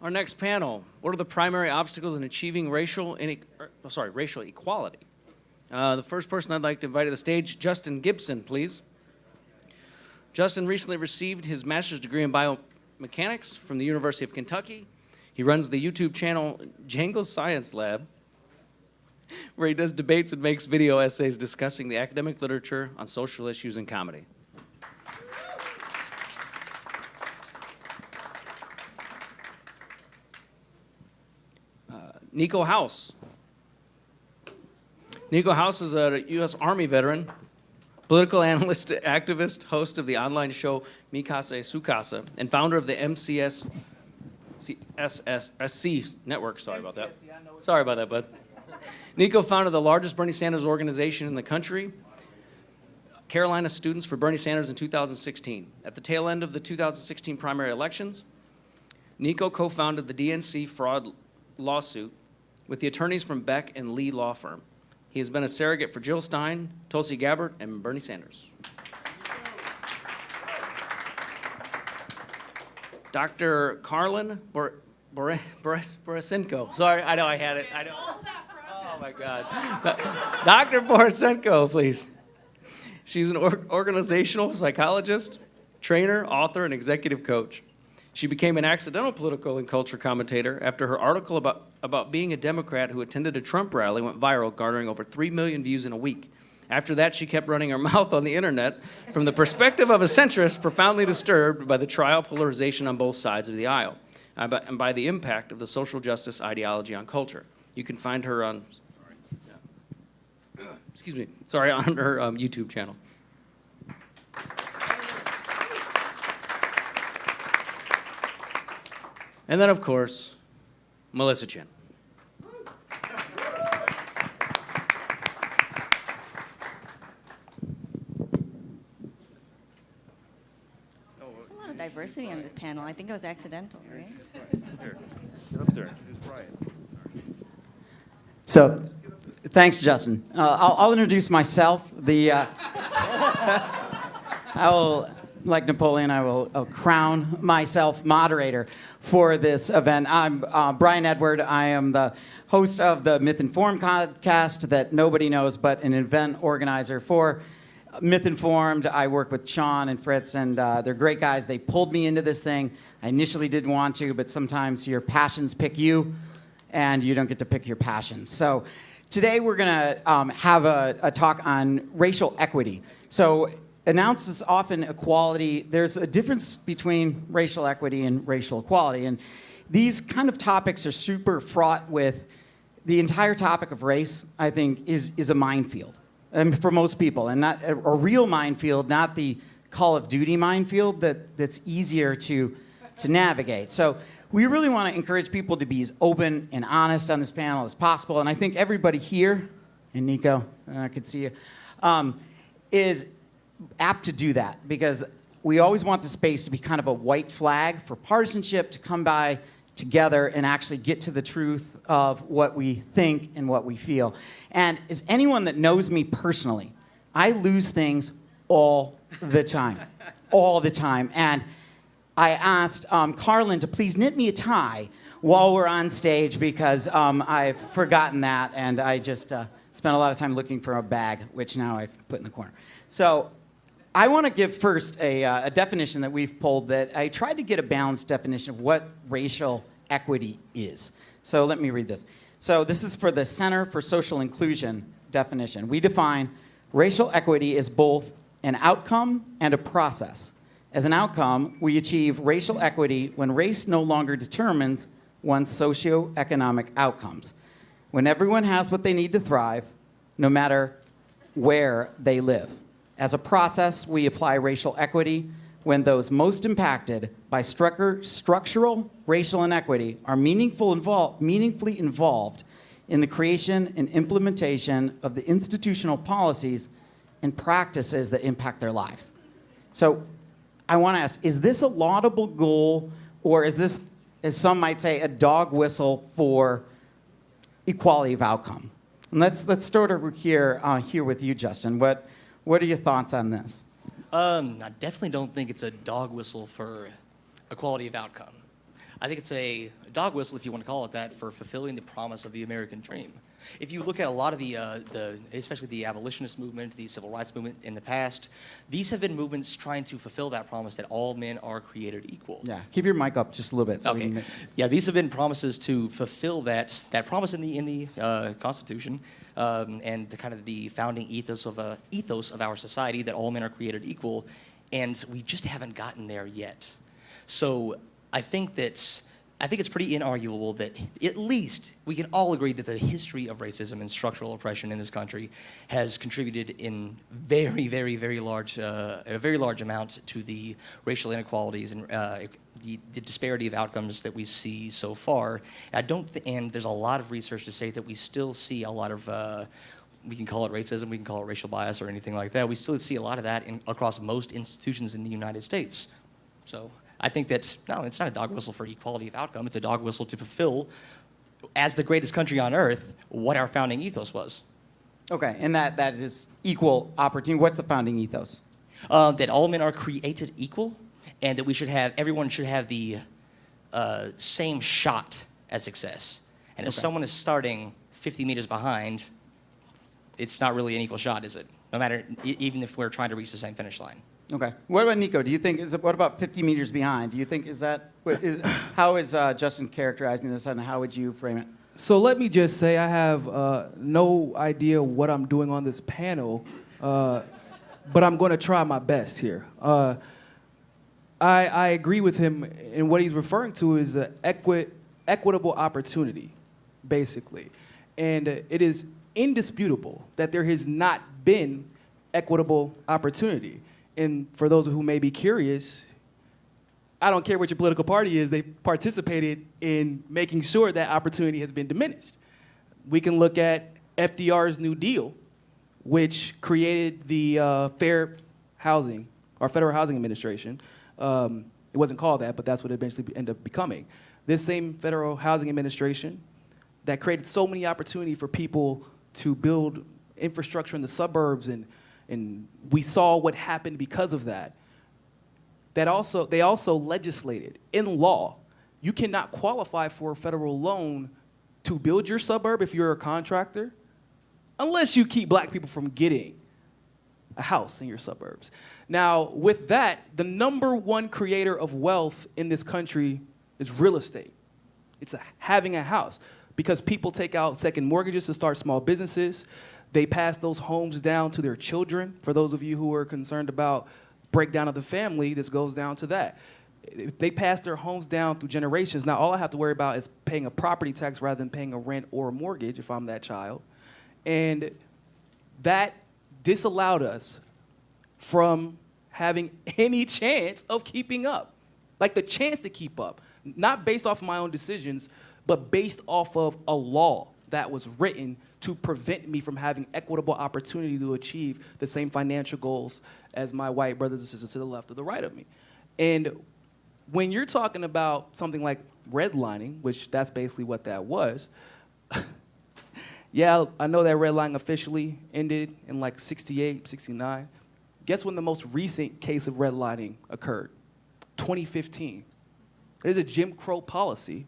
Our next panel, what are the primary obstacles in achieving racial equality? The first person I'd like to invite to the stage, Justin Gibson, please. Justin recently received his master's degree in biomechanics from the University of Kentucky. He runs the YouTube channel Jangle's Science Lab, where he does debates and makes video essays discussing the academic literature on social issues and comedy. Nico House. Nico House is a U.S. Army veteran, political analyst, activist, host of the online show Mi Casa Su Casa, and founder of the MCSC network. Sorry about that. Sorry about that, bud. Nico founded the largest Bernie Sanders organization in the country, Carolina Students for Bernie Sanders, in 2016. At the tail end of the 2016 primary elections, Nico co-founded the DNC fraud lawsuit with the attorneys from Beck and Lee law firm. He has been a surrogate for Jill Stein, Tulsi Gabbard, and Bernie Sanders. Dr. Karlin Borisenko. Sorry, I know I had it. I know. Oh my God. Dr. Borisenko, please. She's an organizational psychologist, trainer, author, and executive coach. She became an accidental political and culture commentator after her article about being a Democrat who attended a Trump rally went viral, garnering over 3 million views in a week. After that, she kept running her mouth on the internet from the perspective of a centrist profoundly disturbed by the trial polarization on both sides of the aisle and by the impact of the social justice ideology on culture. You can find her on, on her YouTube channel. And then, of course, Melissa Chin. There's a lot of diversity on this panel. I think it was accidental, right? Here, get up there. Introduce Brian. So, thanks, Justin. I'll introduce myself. I will, like Napoleon, I'll crown myself moderator for this event. I'm Brian Edward. I am the host of the Myth Informed podcast that nobody knows, but an event organizer for Myth Informed. I work with Sean and Fritz, and they're great guys. They pulled me into this thing. I initially didn't want to, but sometimes your passions pick you, and you don't get to pick your passions. So today we're going to have a talk on racial equity. So announces often equality. There's a difference between racial equity and racial equality. And these kind of topics are super fraught with the entire topic of race, I think, is a minefield for most people. And not a real minefield, not the Call of Duty minefield that's easier to navigate. So we really want to encourage people to be as open and honest on this panel as possible. And I think everybody here, and Nico, I could see you, is apt to do that, because we always want the space to be kind of a white flag for partisanship to come by together and actually get to the truth of what we think and what we feel. And as anyone that knows me personally, I lose things all the time, all the time. And I asked Karlin to please knit me a tie while we're on stage, because I've forgotten that, and I just spent a lot of time looking for a bag, which now I've put in the corner. So I want to give first a definition that we've pulled that I tried to get a balanced definition of what racial equity is. So let me read this. So this is for the Center for Social Inclusion definition. We define racial equity as both an outcome and a process. As an outcome, we achieve racial equity when race no longer determines one's socioeconomic outcomes, when everyone has what they need to thrive, no matter where they live. As a process, we apply racial equity when those most impacted by structural racial inequity are meaningfully involved in the creation and implementation of the institutional policies and practices that impact their lives. So I want to ask, is this a laudable goal, or is this, as some might say, a dog whistle for equality of outcome? And let's start over here with you, Justin. What are your thoughts on this? I definitely don't think it's a dog whistle for equality of outcome. I think it's a dog whistle, if you want to call it that, for fulfilling the promise of the American dream. If you look at a lot of especially the abolitionist movement, the civil rights movement in the past, these have been movements trying to fulfill that promise that all men are created equal. Yeah, keep your mic up just a little bit. So we Okay. can Yeah, these have been promises to fulfill that promise in the Constitution, and the kind of the founding ethos of our society that all men are created equal, and we just haven't gotten there yet. So I think it's pretty inarguable that at least we can all agree that the history of racism and structural oppression in this country has contributed in a very large amount to the racial inequalities and the disparity of outcomes that we see so far. And there's a lot of research to say that we still see a lot of we can call it racism, we can call it racial bias or anything like that. We still see a lot of that across most institutions in the United States. So I think it's not a dog whistle for equality of outcome. It's a dog whistle to fulfill, as the greatest country on earth, what our founding ethos was. Okay, and that is equal opportunity. What's the founding ethos? That all men are created equal, and that everyone should have the same shot at success. And if someone is starting 50 meters behind, it's not really an equal shot, is it? No matter, even if we're trying to reach the same finish line. Okay. What about Nico? Do you think what about 50 meters behind? Do you think how is Justin characterizing this, and how would you frame it? So let me just say I have no idea what I'm doing on this panel, but I'm going to try my best here. I agree with him, and what he's referring to is equitable opportunity, basically. And it is indisputable that there has not been equitable opportunity. And for those who may be curious, I don't care what your political party is, they participated in making sure that opportunity has been diminished. We can look at FDR's New Deal, which created the Fair Housing, or Federal Housing Administration. It wasn't called that, but that's what it eventually ended up becoming. This same Federal Housing Administration that created so many opportunity for people to build infrastructure in the suburbs, and we saw what happened because of that. They also legislated in law, you cannot qualify for a federal loan to build your suburb if you're a contractor, unless you keep black people from getting a house in your suburbs. Now, with that, the number one creator of wealth in this country is real estate. It's having a house, because people take out second mortgages to start small businesses. They pass those homes down to their children. For those of you who are concerned about breakdown of the family, this goes down to that. They pass their homes down through generations. Now, all I have to worry about is paying a property tax rather than paying a rent or a mortgage if I'm that child. And that disallowed us from having any chance of keeping up. Like the chance to keep up, not based off of my own decisions, but based off of a law that was written to prevent me from having equitable opportunity to achieve the same financial goals as my white brothers and sisters to the left or the right of me. And when you're talking about something like redlining, which that's basically what that was, yeah, I know that redlining officially ended in like 68, 69. Guess when the most recent case of redlining occurred? 2015. There's a Jim Crow policy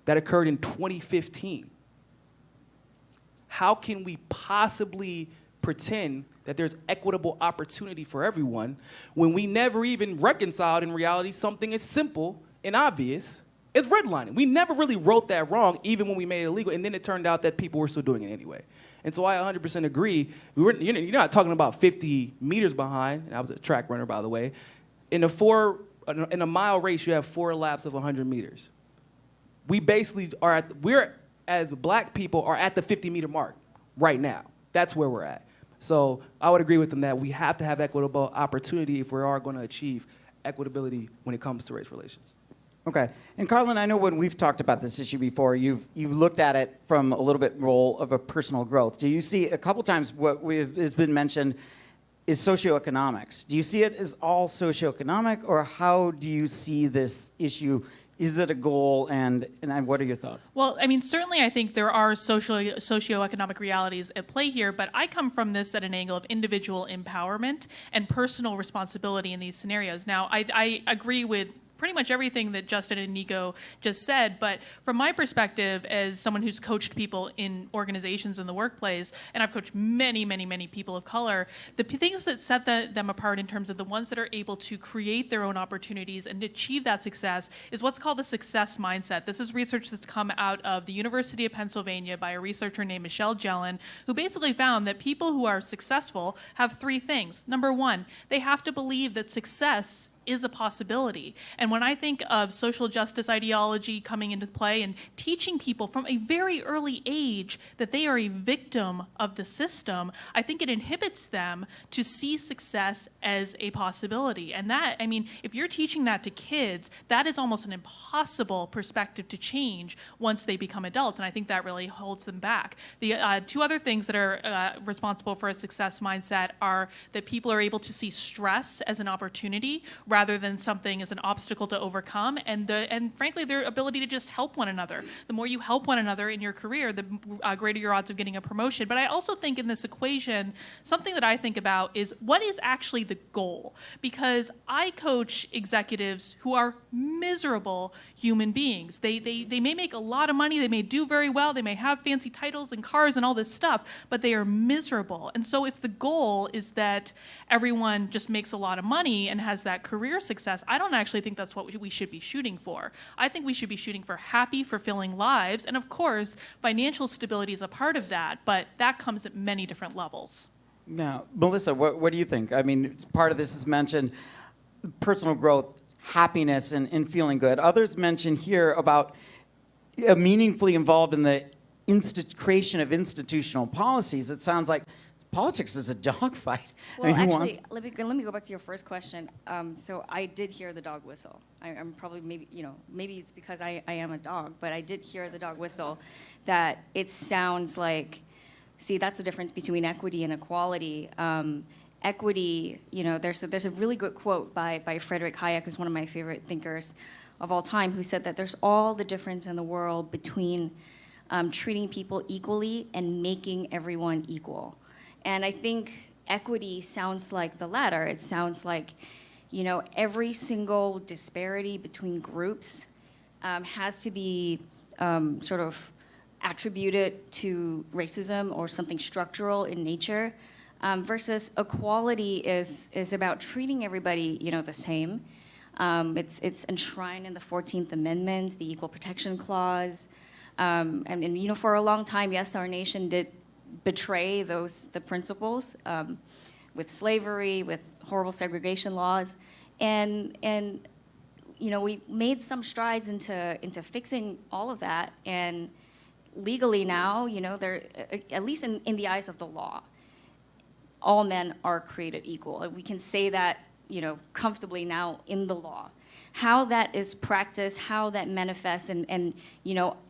that occurred in 2015. How can we possibly pretend that there's equitable opportunity for everyone when we never even reconciled in reality something as simple and obvious as redlining? We never really wrote that wrong, even when we made it illegal, and then it turned out that people were still doing it anyway. And so I 100% agree. You're not talking about 50 meters behind, and I was a track runner, by the way. In a mile race, you have 4 laps of 100 meters. We basically we're as black people are at the 50-meter mark right now. That's where we're at. So I would agree with them that we have to have equitable opportunity if we are going to achieve equitability when it comes to race relations. Okay. And Carlin, I know when we've talked about this issue before, you've looked at it from a little bit role of a personal growth. Do you see a couple times what has been mentioned is socioeconomics? Do you see it as all socioeconomic, or how do you see this issue? Is it a goal, and what are your thoughts? Well, I mean, certainly I think there are socioeconomic realities at play here, but I come from this at an angle of individual empowerment and personal responsibility in these scenarios. Now, I agree with pretty much everything that Justin and Nico just said, but from my perspective as someone who's coached people in organizations in the workplace, and I've coached many, many, many people of color, the things that set them apart in terms of the ones that are able to create their own opportunities and achieve that success is what's called the success mindset. This is research that's come out of the University of Pennsylvania by a researcher named Michelle Jelen, who basically found that people who are successful have three things. Number one, they have to believe that success is a possibility. And when I think of social justice ideology coming into play and teaching people from a very early age that they are a victim of the system, I think it inhibits them to see success as a possibility. And that, I mean, if you're teaching that to kids, that is almost an impossible perspective to change once they become adults. And I think that really holds them back. The two other things that are responsible for a success mindset are that people are able to see stress as an opportunity rather than something as an obstacle to overcome, and frankly, their ability to just help one another. The more you help one another in your career, the greater your odds of getting a promotion. But I also think in this equation, something that I think about is what is actually the goal? Because I coach executives who are miserable human beings. They may make a lot of money, they may do very well, they may have fancy titles and cars and all this stuff, but they are miserable. And so if the goal is that everyone just makes a lot of money and has that career success, I don't actually think that's what we should be shooting for. I think we should be shooting for happy, fulfilling lives, and of course, financial stability is a part of that, but that comes at many different levels. Now, Melissa, what do you think? I mean, part of this is mentioned personal growth, happiness, and feeling good. Others mention here about meaningfully involved in the creation of institutional policies. It sounds like politics is a dogfight. Well, I mean, actually, let me go back to your first question. So I did hear the dog whistle. I'm probably maybe it's because I am a dog, but I did hear the dog whistle. That it sounds like, see, that's the difference between equity and equality. Equity, there's a really good quote by Frederick Hayek, who's one of my favorite thinkers of all time, who said that there's all the difference in the world between treating people equally and making everyone equal. And I think equity sounds like the latter. It sounds like, every single disparity between groups has to be sort of attributed to racism or something structural in nature, versus equality is about treating everybody, the same. It's enshrined in the 14th Amendment, the Equal Protection Clause. And for a long time, yes, our nation did betray the principles with slavery, with horrible segregation laws, and we made some strides into fixing all of that. And legally now, there, at least in the eyes of the law, all men are created equal. We can say that comfortably now in the law. How that is practiced, how that manifests, and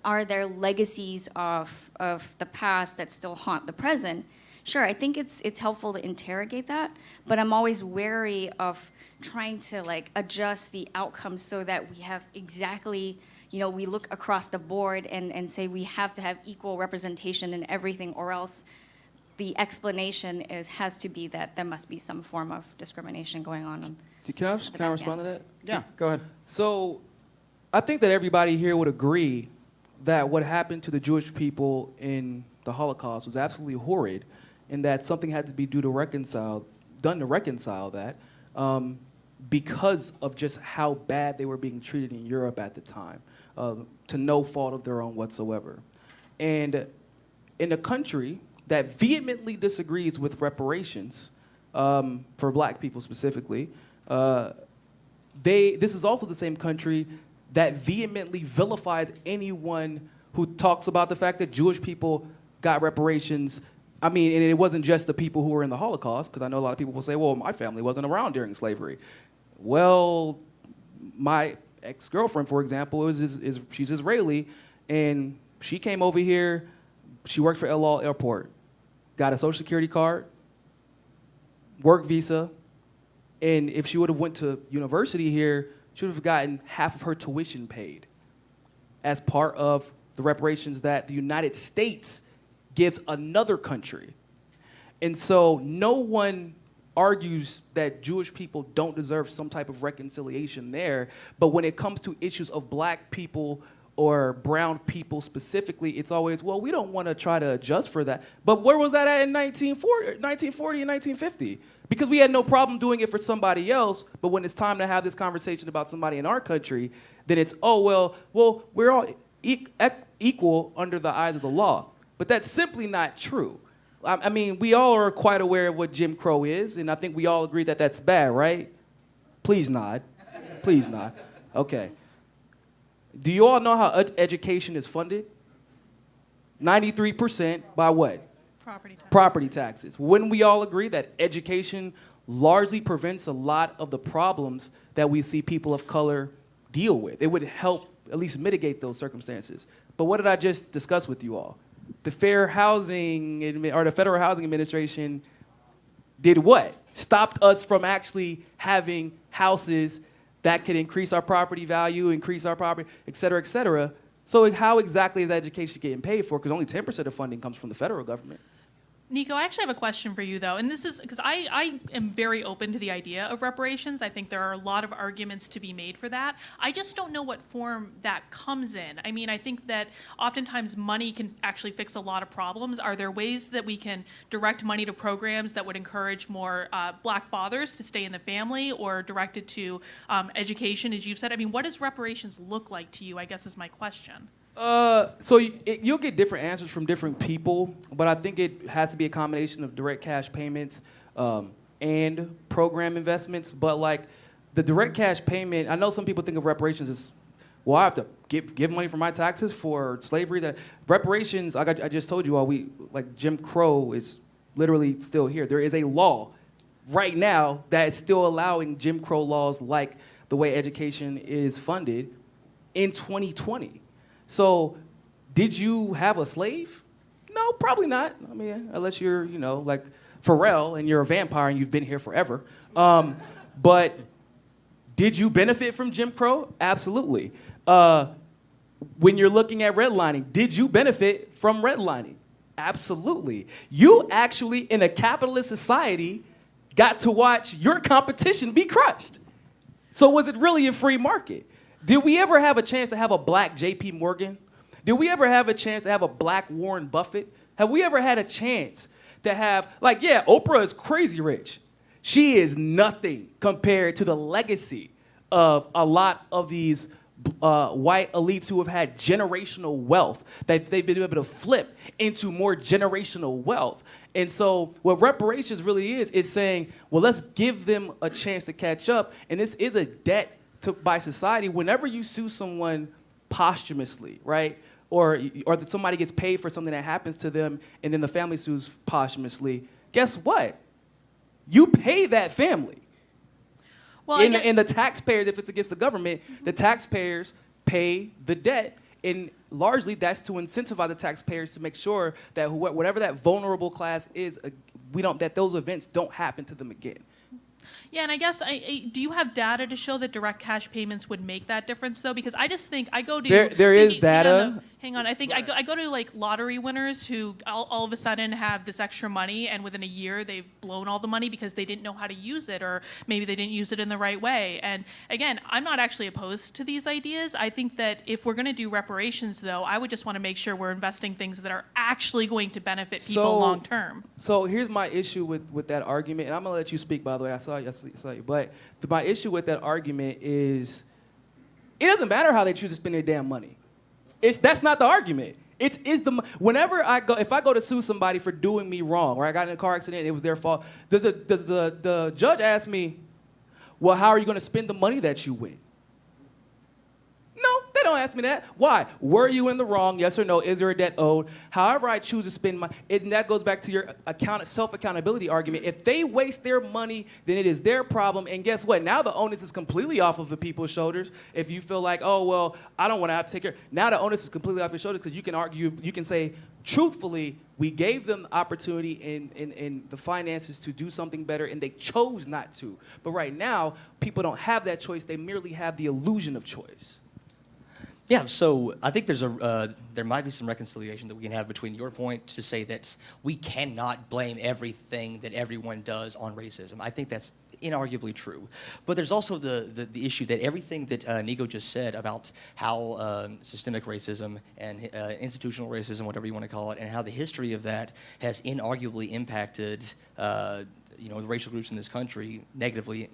are there legacies of the past that still haunt the present? Sure, I think it's helpful to interrogate that, but I'm always wary of trying to adjust the outcomes so that we have exactly, we look across the board and say we have to have equal representation in everything, or else the explanation has to be that there must be some form of discrimination going on. Can I respond to that? Yeah, go ahead. So I think that everybody here would agree that what happened to the Jewish people in the Holocaust was absolutely horrid, and that something had to be done to reconcile that, because of just how bad they were being treated in Europe at the time, to no fault of their own whatsoever. And in a country that vehemently disagrees with reparations, for black people specifically, this is also the same country that vehemently vilifies anyone who talks about the fact that Jewish people got reparations. I mean, and it wasn't just the people who were in the Holocaust, because I know a lot of people will say, well, my family wasn't around during slavery. Well, my ex-girlfriend, for example, she's Israeli, and she came over here, she worked for El Al Airport, got a Social Security card, work visa, and if she would have went to university here, she would have gotten half of her tuition paid as part of the reparations that the United States gives another country. And so no one argues that Jewish people don't deserve some type of reconciliation there, but when it comes to issues of black people or brown people specifically, it's always, well, we don't want to try to adjust for that. But where was that at in 1940 and 1950? Because we had no problem doing it for somebody else, but when it's time to have this conversation about somebody in our country, then it's, oh, well, we're all equal under the eyes of the law. But that's simply not true. I mean, we all are quite aware of what Jim Crow is, and I think we all agree that that's bad, right? Please nod. Please nod. Okay. Do you all know how education is funded? 93% by what? Property tax. Property taxes. Wouldn't we all agree that education largely prevents a lot of the problems that we see people of color deal with? It would help at least mitigate those circumstances. But what did I just discuss with you all? The Federal Housing Administration did what? Stopped us from actually having houses that could increase our property value, increase our property, et cetera, et cetera. So how exactly is education getting paid for? Because only 10% of funding comes from the federal government. Nico, I actually have a question for you, though, and this is because I am very open to the idea of reparations. I think there are a lot of arguments to be made for that. I just don't know what form that comes in. I mean, I think that oftentimes money can actually fix a lot of problems. Are there ways that we can direct money to programs that would encourage more black fathers to stay in the family, or direct it to education, as you've said? I mean, what does reparations look like to you, I guess is my question. You'll get different answers from different people, but I think it has to be a combination of direct cash payments and program investments. But like the direct cash payment, I know some people think of reparations as, well, I have to give money for my taxes for slavery. That reparations, I just told you all, like Jim Crow is literally still here. There is a law right now that is still allowing Jim Crow laws like the way education is funded in 2020. So, did you have a slave? No, probably not. I mean, unless you're, like Pharrell and you're a vampire and you've been here forever. But did you benefit from Jim Crow? Absolutely. When you're looking at redlining, did you benefit from redlining? Absolutely. You actually, in a capitalist society, got to watch your competition be crushed. So was it really a free market? Did we ever have a chance to have a black J.P. Morgan? Did we ever have a chance to have a black Warren Buffett? Have we ever had a chance to have, Oprah is crazy rich. She is nothing compared to the legacy of a lot of these white elites who have had generational wealth that they've been able to flip into more generational wealth. And so what reparations really is saying, well, let's give them a chance to catch up. And this is a debt by society. Whenever you sue someone posthumously, right? Or that somebody gets paid for something that happens to them and then the family sues posthumously, guess what? You pay that family. Well, and the taxpayers, if it's against the government, the taxpayers pay the debt. And largely that's to incentivize the taxpayers to make sure that whatever that vulnerable class is, that those events don't happen to them again. Yeah, and I guess, do you have data to show that direct cash payments would make that difference, though? Because I just think I go to... There is data. Hang on, I think I go to like lottery winners who all of a sudden have this extra money, and within a year they've blown all the money because they didn't know how to use it, or maybe they didn't use it in the right way. And again, I'm not actually opposed to these ideas. I think that if we're going to do reparations, though, I would just want to make sure we're investing things that are actually going to benefit people long term. So here's my issue with that argument, and I'm going to let you speak, by the way. I saw you. But my issue with that argument is it doesn't matter how they choose to spend their damn money. That's not the argument. Whenever if I go to sue somebody for doing me wrong, or I got in a car accident and it was their fault, does the judge ask me, well, how are you going to spend the money that you win? No, they don't ask me that. Why? Were you in the wrong? Yes or no? Is there a debt owed? However I choose to spend and that goes back to your self-accountability argument. If they waste their money, then it is their problem. And guess what? Now the onus is completely off of the people's shoulders. If you feel like, oh, well, I don't want to have to take care. Now the onus is completely off your shoulders because you can argue, you can say, truthfully, we gave them the opportunity and the finances to do something better, and they chose not to. But right now, people don't have that choice. They merely have the illusion of choice. Yeah, so I think there might be some reconciliation that we can have between your point to say that we cannot blame everything that everyone does on racism. I think that's inarguably true. But there's also the issue that everything that Nico just said about how systemic racism and institutional racism, whatever you want to call it, and how the history of that has inarguably impacted the racial groups in this country negatively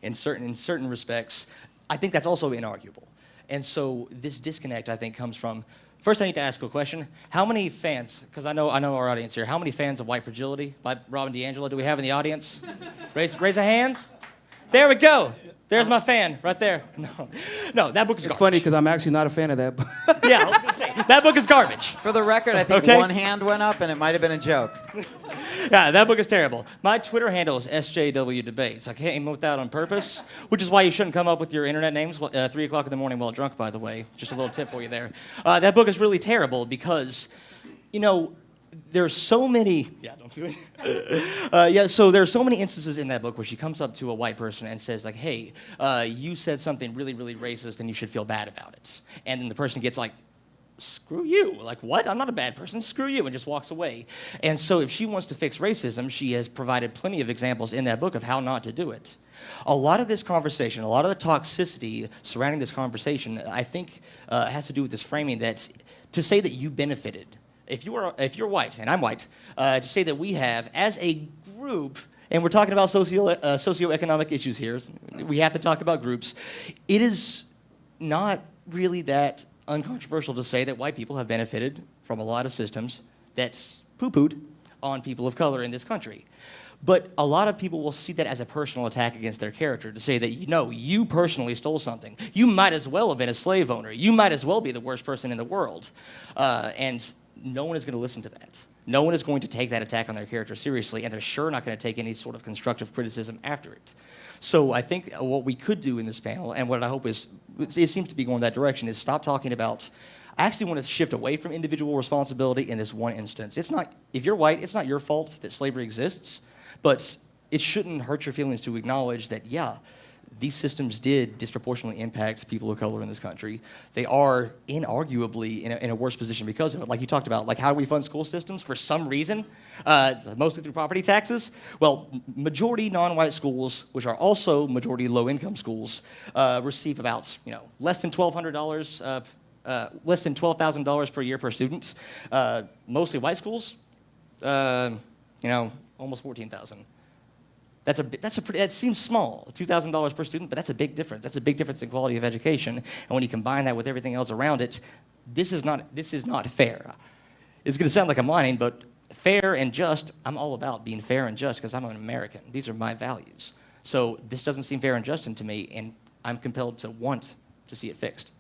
in certain respects, I think that's also inarguable. And so this disconnect, I think, comes from, first I need to ask a question. How many fans, because I know our audience here, how many fans of White Fragility by Robin DiAngelo do we have in the audience? Raise the hands. There we go. There's my fan right there. No, that book is garbage. It's funny because I'm actually not a fan of that book. Yeah, I was going to say, that book is garbage. For the record, I think Okay. one hand went up and it might have been a joke. Yeah, that book is terrible. My Twitter handle is SJW Debates. I came with that on purpose, which is why you shouldn't come up with your internet names 3 o'clock in the morning while drunk, by the way. Just a little tip for you there. That book is really terrible because, there's so many. Yeah, don't do it. So there's so many instances in that book where she comes up to a white person and says, like, hey, you said something really, really racist and you should feel bad about it. And then the person gets like, screw you. Like, what? I'm not a bad person. Screw you, and just walks away. And so if she wants to fix racism, she has provided plenty of examples in that book of how not to do it. A lot of this conversation, a lot of the toxicity surrounding this conversation, I think has to do with this framing that to say that you benefited, if you're white, and I'm white, to say that we have, as a group, and we're talking about socioeconomic issues here, we have to talk about groups, it is not really that uncontroversial to say that white people have benefited from a lot of systems that's poo-pooed on people of color in this country. But a lot of people will see that as a personal attack against their character, to say that, you personally stole something. You might as well have been a slave owner. You might as well be the worst person in the world. And no one is going to listen to that. No one is going to take that attack on their character seriously, and they're sure not going to take any sort of constructive criticism after it. So I think what we could do in this panel, and what I hope is, it seems to be going that direction, is stop talking about, I actually want to shift away from individual responsibility in this one instance. It's not, if you're white, it's not your fault that slavery exists, but it shouldn't hurt your feelings to acknowledge that, yeah, these systems did disproportionately impact people of color in this country. They are inarguably in a worse position because of it. Like you talked about, like how do we fund school systems? For some reason, mostly through property taxes. Well, majority non-white schools, which are also majority low-income schools, receive about less than $1,200, less than $12,000 per year per student. Mostly white schools, almost $14,000. That seems small, $2,000 per student, but that's a big difference. That's a big difference in quality of education. And when you combine that with everything else around it, this is not fair. It's going to sound like I'm whining, but fair and just, I'm all about being fair and just because I'm an American. These are my values. So this doesn't seem fair and just to me, and I'm compelled to want to see it fixed.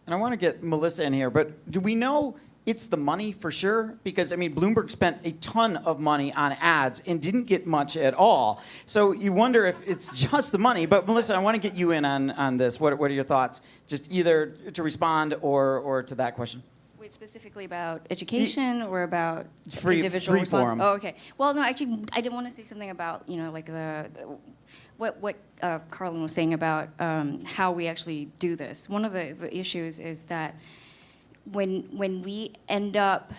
And I want to get Melissa in here, but do we know it's the money for sure? Because, Bloomberg spent a ton of money on ads and didn't get much at all. So you wonder if it's just the money. But, Melissa, I want to get you in on this. What are your thoughts? Just either to respond or to that question. Wait, specifically about education or about Free individual forum. Oh, okay. Well, no, actually, I did want to say something about, like what Carlin was saying about how we actually do this. One of the issues is that when we end up,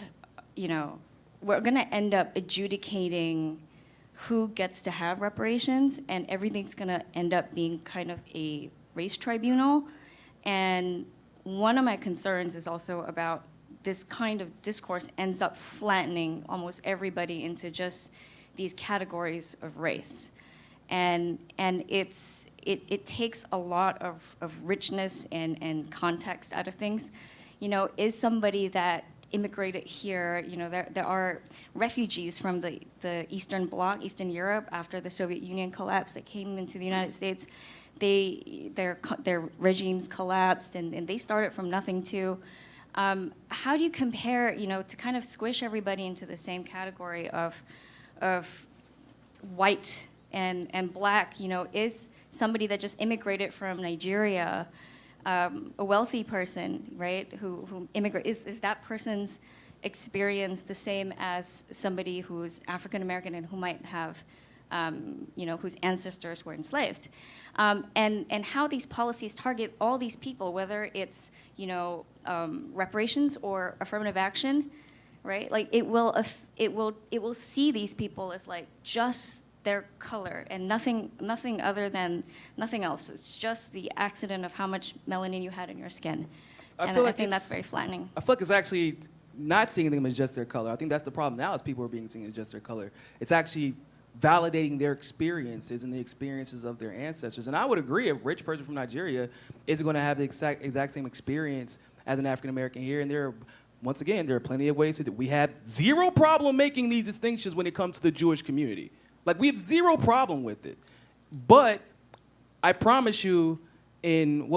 we're going to end up adjudicating who gets to have reparations, and everything's going to end up being kind of a race tribunal. And one of my concerns is also about this kind of discourse ends up flattening almost everybody into just these categories of race. And it takes a lot of richness and context out of things. Is somebody that immigrated here, there are refugees from the Eastern Bloc, Eastern Europe, after the Soviet Union collapsed that came into the United States. Their regimes collapsed, and they started from nothing too. How do you compare, to kind of squish everybody into the same category of white and black, is somebody that just immigrated from Nigeria, a wealthy person, right, who immigrated, is that person's experience the same as somebody who's African American and who might have whose ancestors were enslaved, and how these policies target all these people, whether it's reparations or affirmative action, right? Like it will see these people as like just their color and nothing else. It's just the accident of how much melanin you had in your skin, and I think that's very flattening. I feel like it's actually not seeing them as just their color. I think that's the problem now is people are being seen as just their color. It's actually validating their experiences and the experiences of their ancestors. And I would agree, a rich person from Nigeria isn't going to have the exact same experience as an African American here. And once again, there are plenty of ways we have zero problem making these distinctions when it comes to the Jewish community. Like, we have zero problem with it. But I promise you, in,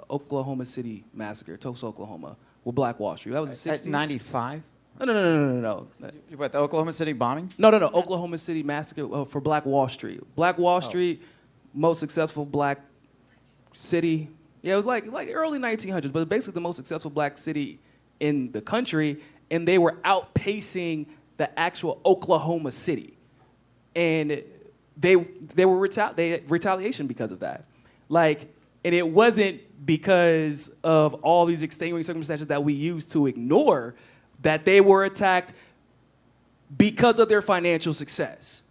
Oklahoma City massacre, Tulsa, Oklahoma, with Black Wall Street. That was the 60s. At 95? No. What, the Oklahoma City bombing? No. Oklahoma City massacre for Black Wall Street. Black Wall Street, most successful black city. Yeah, it was like early 1900s, but basically the most successful black city in the country, and they were outpacing the actual Oklahoma City. And they were retaliation because of that. Like, and it wasn't because of all these extenuating circumstances that we use to ignore that they were attacked because of their financial success.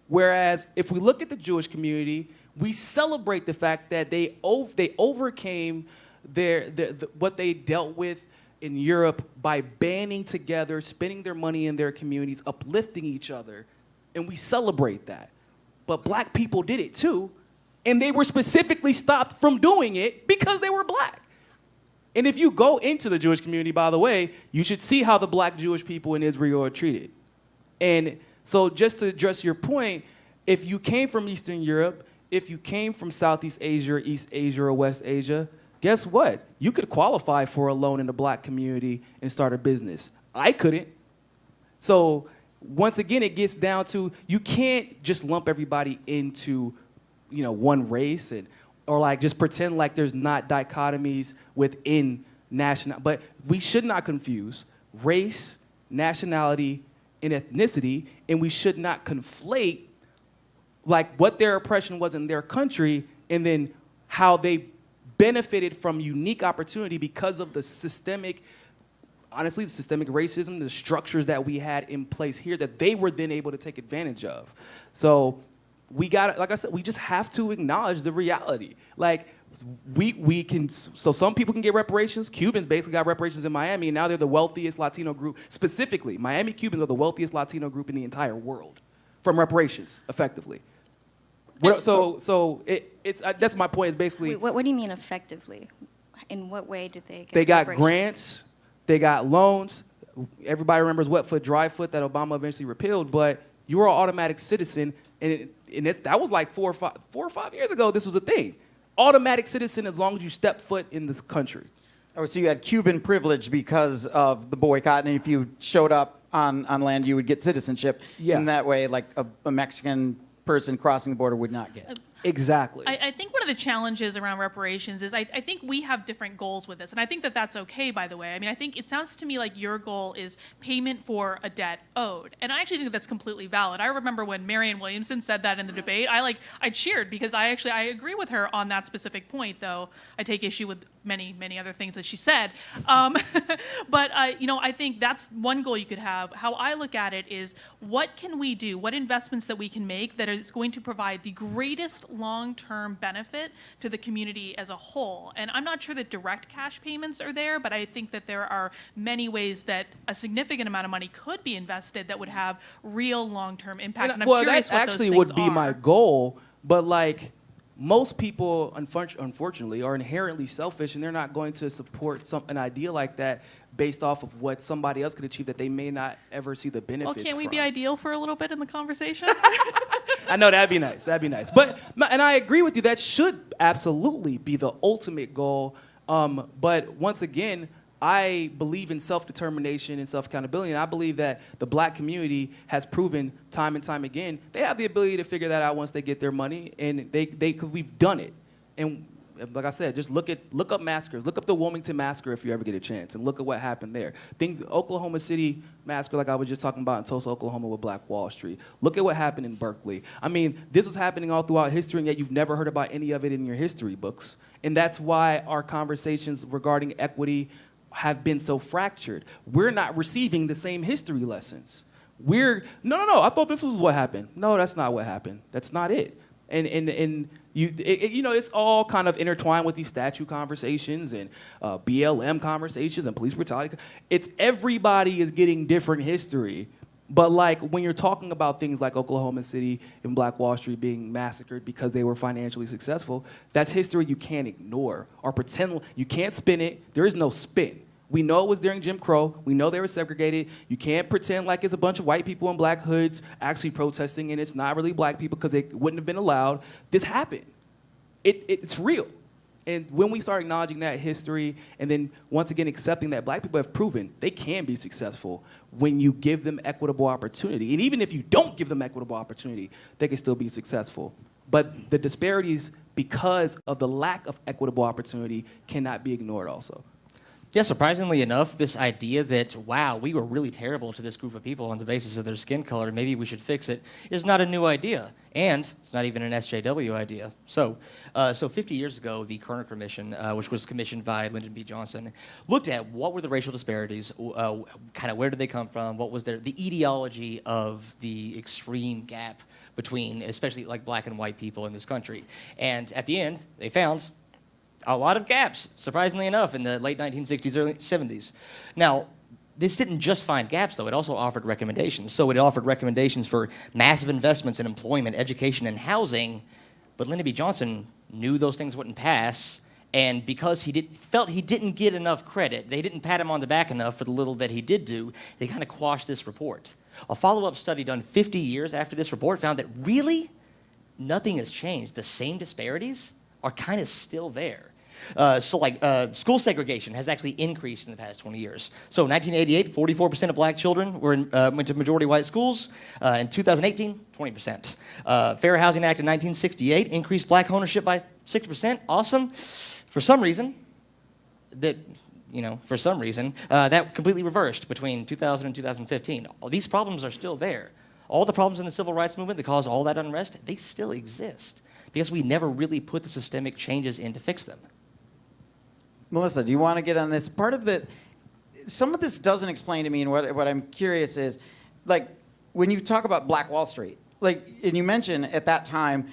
Whereas if we look at the Jewish community, we celebrate the fact that they overcame what they dealt with in Europe by banding together, spending their money in their communities, uplifting each other, and we celebrate that. But black people did it too, and they were specifically stopped from doing it because they were black. And if you go into the Jewish community, by the way, you should see how the black Jewish people in Israel are treated. And so just to address your point, if you came from Eastern Europe, if you came from Southeast Asia or East Asia or West Asia, guess what? You could qualify for a loan in the black community and start a business. I couldn't. So once again, it gets down to you can't just lump everybody into, one race or like just pretend like there's not dichotomies within national. But we should not confuse race, nationality, and ethnicity, and we should not conflate like what their oppression was in their country and then how they benefited from unique opportunity because of the systemic racism, the structures that we had in place here that they were then able to take advantage of. So we got, like I said, we just have to acknowledge the reality. Like we can, so some people can get reparations. Cubans basically got reparations in Miami, and now they're the wealthiest Latino group. Specifically, Miami Cubans are the wealthiest Latino group in the entire world from reparations, effectively. So that's my point. Is basically. Wait, what do you mean effectively? In what way did they get They got reparations? grants, they got loans. Everybody remembers wet foot, dry foot that Obama eventually repealed, but you were an automatic citizen, and that was like 4 or 5 years ago. This was a thing. Automatic citizen as long as you step foot in this country. Oh, so you had Cuban privilege because of the boycott, and if you showed up on land, you would get citizenship. Yeah. In that way, like a Mexican person crossing the border would not get. Exactly. I think one of the challenges around reparations is I think we have different goals with this. And I think that that's okay, by the way. I mean, I think it sounds to me like your goal is payment for a debt owed. And I actually think that's completely valid. I remember when Marianne Williamson said that in the debate, I cheered because I agree with her on that specific point, though I take issue with many, many other things that she said. But I think that's one goal you could have. How I look at it is what can we do, what investments that we can make that is going to provide the greatest long-term benefit to the community as a whole. And I'm not sure that direct cash payments are there, but I think that there are many ways that a significant amount of money could be invested that would have real long-term impact. And I'm curious that what those actually things would be are. my goal, but like most people, unfortunately, are inherently selfish, and they're not going to support an idea like that based off of what somebody else could achieve that they may not ever see the benefits Well, can't we from. be ideal for a little bit in the conversation? I know, that'd be nice. And I agree with you. That should absolutely be the ultimate goal. But once again, I believe in self-determination and self-accountability, and I believe that the black community has proven time and time again they have the ability to figure that out once they get their money, and because we've done it. And Like I said, just look up massacres. Look up the Wilmington massacre if you ever get a chance, and look at what happened there. Oklahoma City massacre, like I was just talking about in Tulsa, Oklahoma, with Black Wall Street. Look at what happened in Berkeley. I mean, this was happening all throughout history, and yet you've never heard about any of it in your history books. And that's why our conversations regarding equity have been so fractured. We're not receiving the same history lessons. No, I thought this was what happened. No, that's not what happened. That's not it. And it's all kind of intertwined with these statute conversations and BLM conversations and police brutality. It's everybody is getting different history. But like when you're talking about things like Oklahoma City and Black Wall Street being massacred because they were financially successful, that's history you can't ignore or pretend. You can't spin it. There is no spin. We know it was during Jim Crow. We know they were segregated. You can't pretend like it's a bunch of white people in black hoods actually protesting and it's not really black people because they wouldn't have been allowed. This happened. It's real. And when we start acknowledging that history and then once again accepting that black people have proven they can be successful when you give them equitable opportunity. And even if you don't give them equitable opportunity, they can still be successful. But the disparities because of the lack of equitable opportunity cannot be ignored also. Yeah, surprisingly enough, this idea that, wow, we were really terrible to this group of people on the basis of their skin color, maybe we should fix it, is not a new idea. And it's not even an SJW idea. So 50 years ago, the Kerner Commission, which was commissioned by Lyndon B. Johnson, looked at what were the racial disparities, kind of where did they come from, what was the etiology of the extreme gap between, especially like black and white people in this country. And at the end, they found a lot of gaps, surprisingly enough, in the late 1960s, early 70s. Now, this didn't just find gaps, though. It also offered recommendations. So it offered recommendations for massive investments in employment, education, and housing. But Lyndon B. Johnson knew those things wouldn't pass. And because he felt he didn't get enough credit, they didn't pat him on the back enough for the little that he did do, they kind of quashed this report. A follow-up study done 50 years after this report found that really nothing has changed. The same disparities are kind of still there. School segregation has actually increased in the past 20 years. So in 1988, 44% of black children went to majority white schools. In 2018, 20%. Fair Housing Act in 1968 increased black ownership by 6%. Awesome. For some reason, that completely reversed between 2000 and 2015. These problems are still there. All the problems in the civil rights movement that caused all that unrest, they still exist because we never really put the systemic changes in to fix them. Melissa, do you want to get on this? Some of this doesn't explain to me, and what I'm curious is, like, when you talk about Black Wall Street, like, and you mentioned at that time,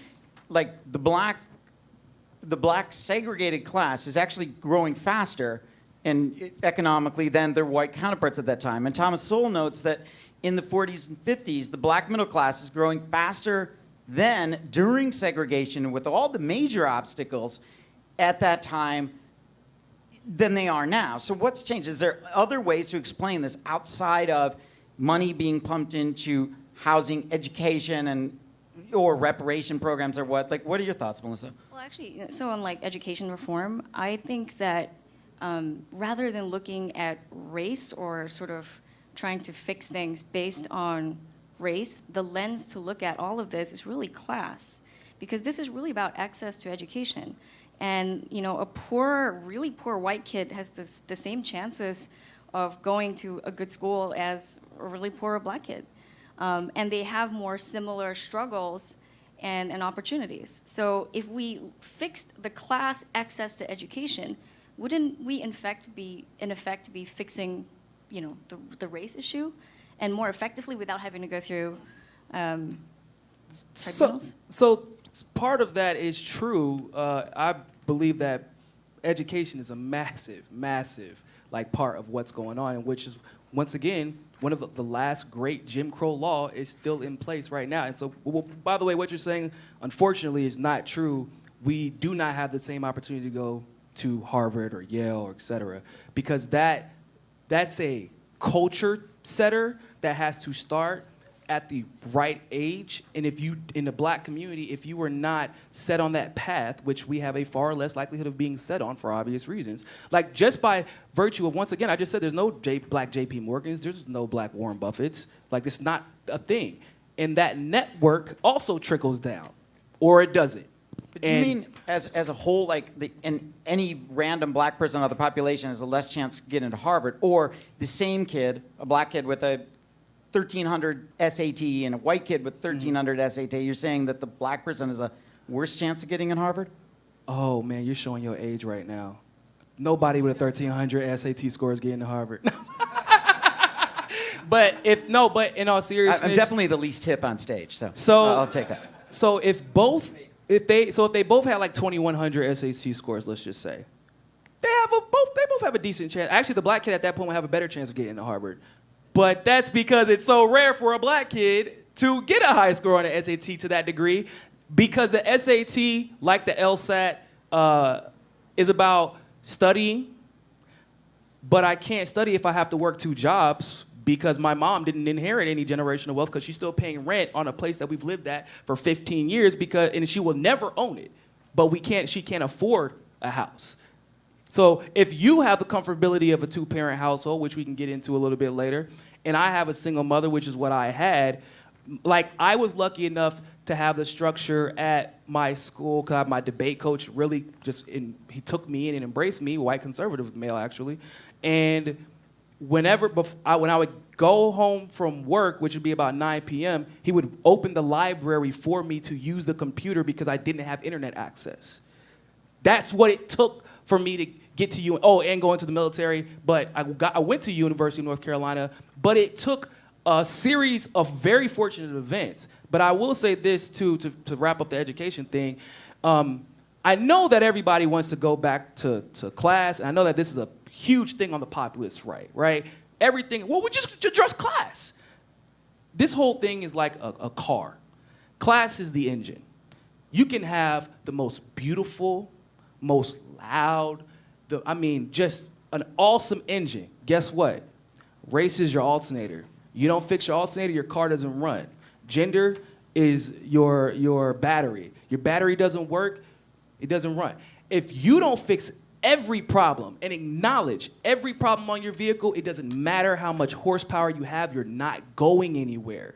like, the black segregated class is actually growing faster and economically than their white counterparts at that time. And Thomas Sowell notes that in the 40s and 50s, the black middle class is growing faster than during segregation with all the major obstacles at that time than they are now. So what's changed? Is there other ways to explain this outside of money being pumped into housing, education, or reparation programs or what? Like, what are your thoughts, Melissa? Well, actually, so on like education reform, I think that rather than looking at race or sort of trying to fix things based on race, the lens to look at all of this is really class, because this is really about access to education. And a really poor white kid has the same chances of going to a good school as a really poor black kid. And they have more similar struggles and opportunities. So if we fixed the class access to education, wouldn't we in effect be fixing the race issue and more effectively without having to go through tribunals? So part of that is true. I believe that education is a massive like part of what's going on, and which is once again one of the last great Jim Crow law is still in place right now. And so, by the way, what you're saying unfortunately is not true. We do not have the same opportunity to go to Harvard or Yale or et cetera, because that's a culture setter that has to start at the right age. And if you, in the black community, if you were not set on that path, which we have a far less likelihood of being set on for obvious reasons, like just by virtue of, once again, I just said there's no black JP Morgans, there's no black Warren Buffetts, like it's not a thing. And that network also trickles down, or it doesn't. But do you mean as a whole, like any random black person out of the population has a less chance to get into Harvard, or the same kid, a black kid with a 1,300 SAT and a white kid with 1,300 SAT, you're saying that the black person has a worse chance of getting in Harvard? Oh man, you're showing your age right now. Nobody with a 1,300 SAT score is getting to Harvard. But in all seriousness, I'm definitely the least hip on stage, so I'll take that. So if they both had like 2,100 SAT scores, let's just say, they both have a decent chance. Actually, the black kid at that point would have a better chance of getting to Harvard. But that's because it's so rare for a black kid to get a high score on the SAT to that degree, because the SAT, like the LSAT, is about studying, but I can't study if I have to work 2 jobs, because my mom didn't inherit any generational wealth, because she's still paying rent on a place that we've lived at for 15 years, and she will never own it. But she can't afford a house. So if you have the comfortability of a 2-parent household, which we can get into a little bit later, and I have a single mother, which is what I had, like, I was lucky enough to have the structure at my school, because my debate coach really he took me in and embraced me, white conservative male actually, and when I would go home from work, which would be about 9 p.m., he would open the library for me to use the computer because I didn't have internet access. That's what it took for me to get to and go into the military. But I went to University of North Carolina, but it took a series of very fortunate events. But I will say this too, to wrap up the education thing. I know that everybody wants to go back to class, and I know that this is a huge thing on the populist right? Everything, we just address class. This whole thing is like a car. Class is the engine. You can have the most beautiful, most loud, just an awesome engine. Guess what? Race is your alternator. You don't fix your alternator, your car doesn't run. Gender is your battery. Your battery doesn't work, it doesn't run. If you don't fix every problem and acknowledge every problem on your vehicle, it doesn't matter how much horsepower you have, you're not going anywhere.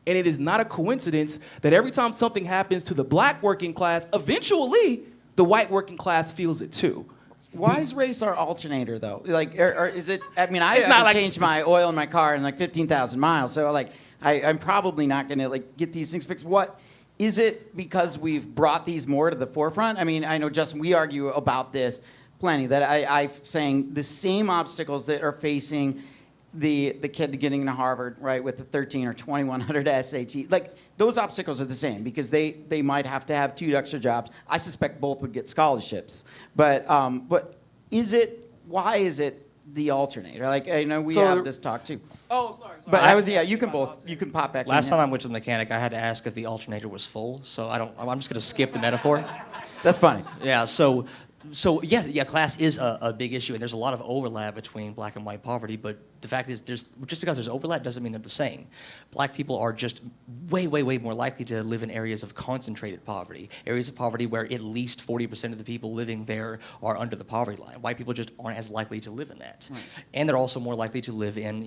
And it is not a coincidence that every time something happens to the black working class, eventually the white working class feels it too. Why is race our alternator, though? Like, or is it? I mean, I It's not haven't like changed my oil in my car in like 15,000 miles, so like, I'm probably not going to like get these things fixed. What is it? Because we've brought these more to the forefront? I mean, I know, Justin, we argue about this plenty. That I'm saying the same obstacles that are facing the kid getting into Harvard, right, with the 13 or 2,100 SAT, like those obstacles are the same, because they might have to have 2 extra jobs. I suspect both would get scholarships, but why is it the alternator? Like, I know we have this talk too. Oh, sorry. But you can pop back in. Last time I went to the mechanic, I had to ask if the alternator was full, so I'm just going to skip the metaphor. That's funny. Yeah, so class is a big issue, and there's a lot of overlap between black and white poverty, but the fact is, just because there's overlap doesn't mean they're the same. Black people are just way, way, way more likely to live in areas of concentrated poverty, areas of poverty where at least 40% of the people living there are under the poverty line. White people just aren't as likely to live in that. Right. And they're also more likely to live in,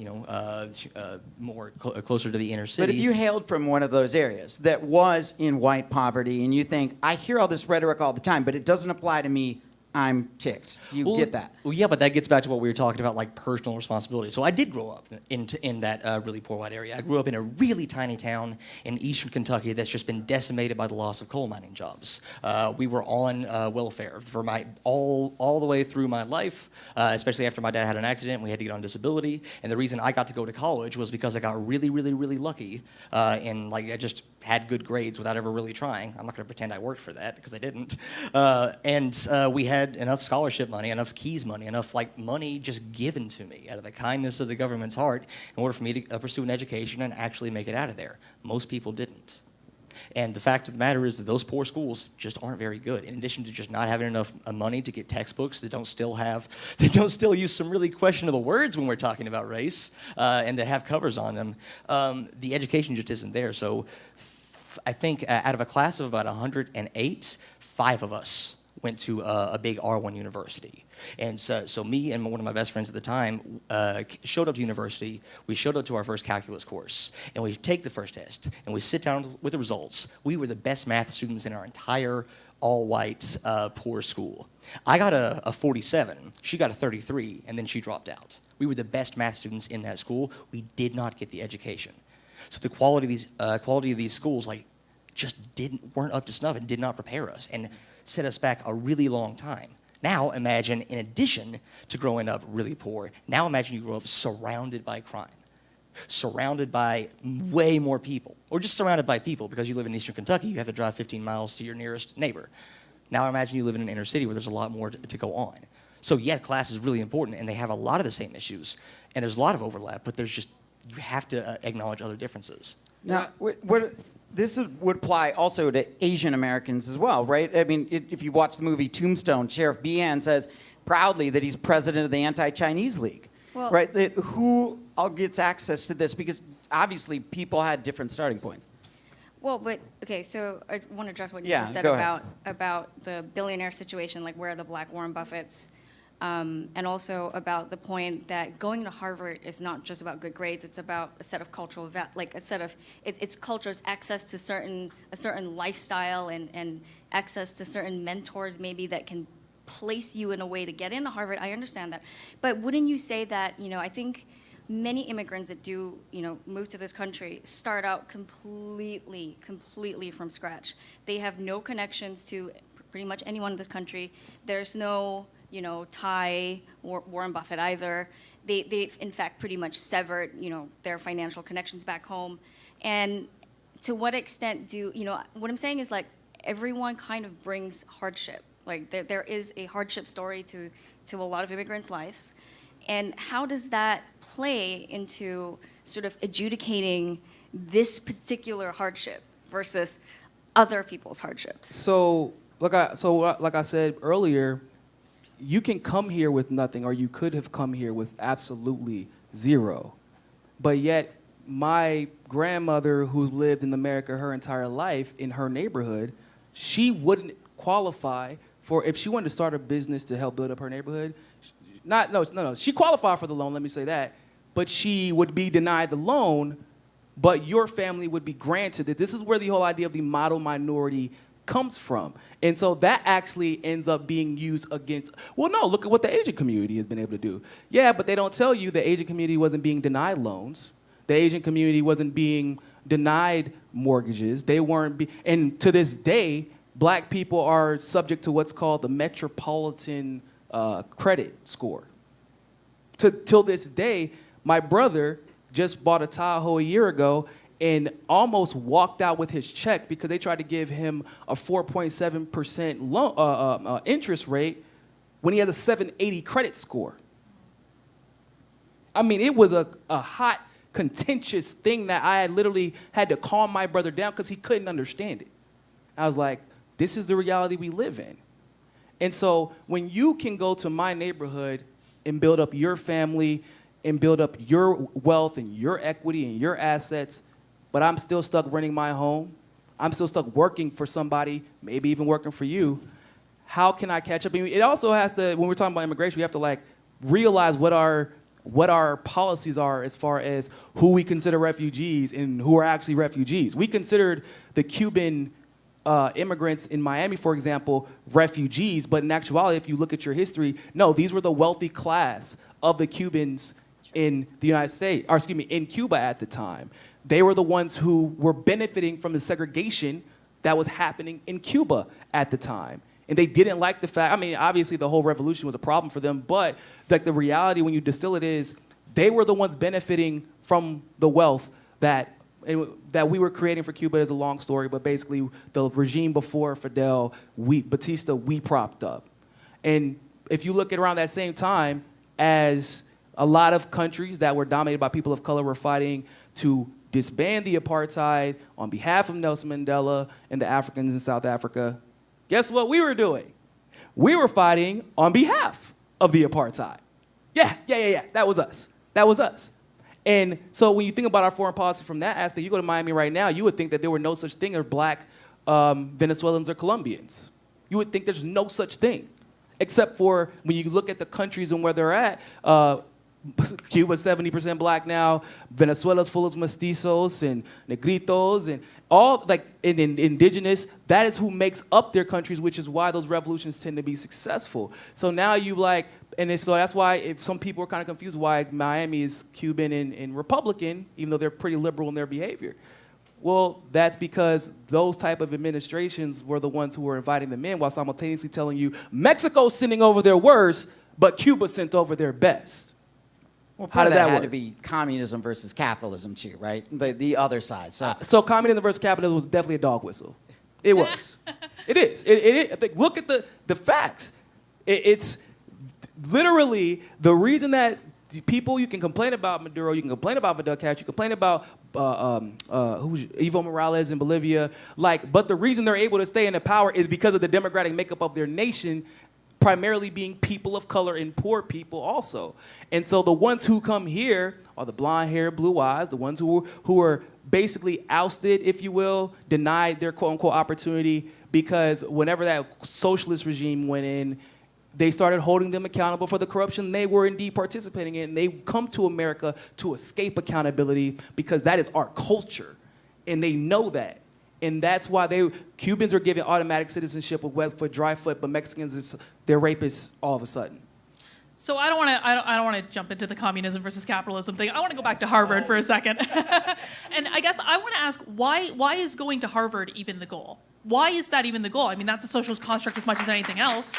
closer to the inner city. But if you hailed from one of those areas that was in white poverty, and you think, I hear all this rhetoric all the time, but it doesn't apply to me, I'm ticked. Do you get that? Well, yeah, but that gets back to what we were talking about, like personal responsibility. So I did grow up in that really poor white area. I grew up in a really tiny town in eastern Kentucky that's just been decimated by the loss of coal mining jobs. We were on welfare for all the way through my life, especially after my dad had an accident. We had to get on disability, and the reason I got to go to college was because I got really, really, really lucky, and like I just had good grades without ever really trying. I'm not going to pretend I worked for that, because I didn't. And we had enough scholarship money, enough keys money, enough like money just given to me out of the kindness of the government's heart in order for me to pursue an education and actually make it out of there. Most people didn't. And the fact of the matter is that those poor schools just aren't very good. In addition to just not having enough money to get textbooks that don't still use some really questionable words when we're talking about race, and that have covers on them, the education just isn't there. So I think out of a class of about 108, 5 of us went to a big R1 university. And so me and one of my best friends at the time showed up to university. We showed up to our first calculus course, and we take the first test, and we sit down with the results. We were the best math students in our entire all-white, poor school. I got a 47. She got a 33, and then she dropped out. We were the best math students in that school. We did not get the education. So the quality of these schools, like, just weren't up to snuff and did not prepare us and set us back a really long time. Now imagine, in addition to growing up really poor, now imagine you grow up surrounded by crime, surrounded by way more people, or just surrounded by people because you live in Eastern Kentucky, you have to drive 15 miles to your nearest neighbor. Now imagine you live in an inner city where there's a lot more to go on. So yeah, class is really important, and they have a lot of the same issues, and there's a lot of overlap, but you have to acknowledge other differences. Now, this would apply also to Asian Americans as well, right? I mean, if you watch the movie Tombstone, Sheriff Behan says proudly that he's president of the Anti-Chinese League, right? Who all gets access to this? Because obviously people had different starting points. Well, but okay, so I want to address what you Yeah, just said go ahead. about the billionaire situation, like where are the black Warren Buffetts, and also about the point that going to Harvard is not just about good grades; it's about a set of cultural, it's culture's access to a certain lifestyle and access to certain mentors maybe that can place you in a way to get into Harvard. I understand that, but wouldn't you say that I think many immigrants that do, move to this country start out completely from scratch. They have no connections to pretty much anyone in this country. There's no, tie or Warren Buffett either. They've in fact pretty much severed, their financial connections back home. And to what extent what I'm saying is like everyone kind of brings hardship. Like there is a hardship story to a lot of immigrants' lives. And how does that play into sort of adjudicating this particular hardship versus other people's hardships? So, like I said earlier, you can come here with nothing, or you could have come here with absolutely zero. But yet, my grandmother, who's lived in America her entire life in her neighborhood, she wouldn't qualify for, if she wanted to start a business to help build up her neighborhood. No. She qualified for the loan, let me say that. But she would be denied the loan, but your family would be granted it. This is where the whole idea of the model minority comes from. And so that actually ends up being used against, well, no, look at what the Asian community has been able to do. Yeah, but they don't tell you the Asian community wasn't being denied loans. The Asian community wasn't being denied mortgages. They weren't and to this day, black people are subject to what's called the metropolitan credit score. Till this day, my brother just bought a Tahoe a year ago and almost walked out with his check because they tried to give him a 4.7% loan interest rate when he has a 780 credit score. I mean, it was a hot, contentious thing that I literally had to calm my brother down because he couldn't understand it. I was like, this is the reality we live in. And so when you can go to my neighborhood and build up your family and build up your wealth and your equity and your assets, but I'm still stuck renting my home, I'm still stuck working for somebody, maybe even working for you, how can I catch up? I mean, it also has to, when we're talking about immigration, we have to realize what our policies are as far as who we consider refugees and who are actually refugees. We considered the Cuban immigrants in Miami, for example, refugees, but in actuality, if you look at your history, no, these were the wealthy class of the Cubans in the United States, or excuse me, in Cuba at the time. They were the ones who were benefiting from the segregation that was happening in Cuba at the time. And they didn't like the fact, I mean, obviously the whole revolution was a problem for them, but the reality when you distill it is they were the ones benefiting from the wealth that we were creating for Cuba. Is a long story, but basically the regime before Fidel, Batista, we propped up. And if you look at around that same time, as a lot of countries that were dominated by people of color were fighting to disband the apartheid on behalf of Nelson Mandela and the Africans in South Africa, guess what we were doing? We were fighting on behalf of the apartheid. Yeah, that was us. And so when you think about our foreign policy from that aspect, you go to Miami right now, you would think that there were no such thing as black Venezuelans or Colombians. You would think there's no such thing, except for when you look at the countries and where they're at, Cuba's 70% black now. Venezuela's full of mestizos and negritos and all like indigenous. That is who makes up their countries, which is why those revolutions tend to be successful. So now you like, so that's why if some people are kind of confused why Miami is Cuban and Republican, even though they're pretty liberal in their behavior. Well, that's because those type of administrations were the ones who were inviting them in while simultaneously telling you Mexico's sending over their worst, but Cuba sent over their best. Well, How did that had work? to be communism versus capitalism too, right? The other side. So communism versus capitalism was definitely a dog whistle. It was. It is. I think, look at the facts. It's literally the reason that people, you can complain about Maduro, you can complain about Fidel Castro, you complain about who's Evo Morales in Bolivia, but the reason they're able to stay in the power is because of the demographic makeup of their nation, primarily being people of color and poor people also. And so the ones who come here are the blonde hair, blue eyes, the ones who are basically ousted, if you will, denied their quote unquote opportunity because whenever that socialist regime went in, they started holding them accountable for the corruption they were indeed participating in. They come to America to escape accountability because that is our culture. And they know that. And that's why Cubans are given automatic citizenship with wet foot, dry foot, but Mexicans, they're rapists all of a sudden. So I don't want to jump into the communism versus capitalism thing. I want to go back to Harvard for a second. And I guess I want to ask, why is going to Harvard even the goal? Why is that even the goal? I mean, that's a socialist construct as much as anything else.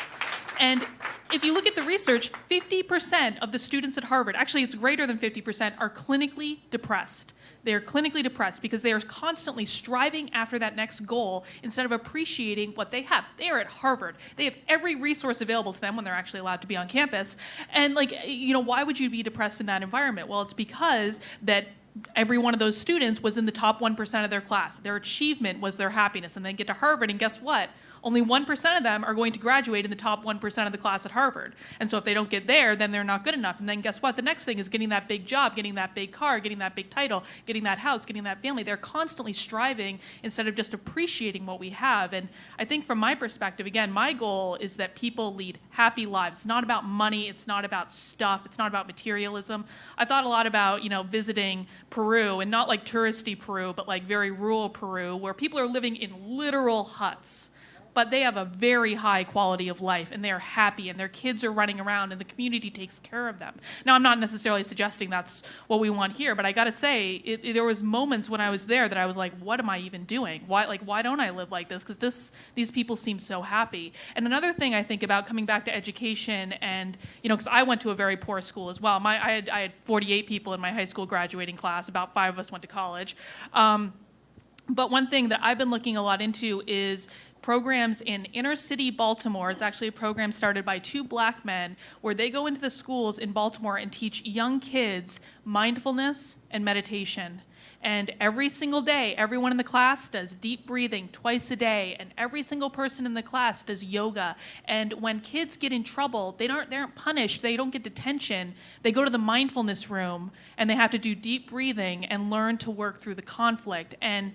And if you look at the research, 50% of the students at Harvard, actually it's greater than 50%, are clinically depressed. They are clinically depressed because they are constantly striving after that next goal instead of appreciating what they have. They are at Harvard. They have every resource available to them when they're actually allowed to be on campus. And why would you be depressed in that environment? Well, it's because that every one of those students was in the top 1% of their class. Their achievement was their happiness. And then get to Harvard, and guess what? Only 1% of them are going to graduate in the top 1% of the class at Harvard. And so if they don't get there, then they're not good enough. And then guess what? The next thing is getting that big job, getting that big car, getting that big title, getting that house, getting that family. They're constantly striving instead of just appreciating what we have. And I think from my perspective, again, my goal is that people lead happy lives. It's not about money. It's not about stuff. It's not about materialism. I thought a lot about, visiting Peru, and not like touristy Peru, but like very rural Peru, where people are living in literal huts. But they have a very high quality of life, and they are happy, and their kids are running around, and the community takes care of them. Now, I'm not necessarily suggesting that's what we want here, but I got to say, there was moments when I was there that I was like, what am I even doing? Why don't I live like this? Because these people seem so happy. And another thing I think about, coming back to education, and because I went to a very poor school as well. I had 48 people in my high school graduating class. About 5 of us went to college. But one thing that I've been looking a lot into is programs in inner city Baltimore. It's actually a program started by 2 black men where they go into the schools in Baltimore and teach young kids mindfulness and meditation. And every single day, everyone in the class does deep breathing twice a day, and every single person in the class does yoga. And when kids get in trouble, they aren't punished, they don't get detention. They go to the mindfulness room and they have to do deep breathing and learn to work through the conflict. And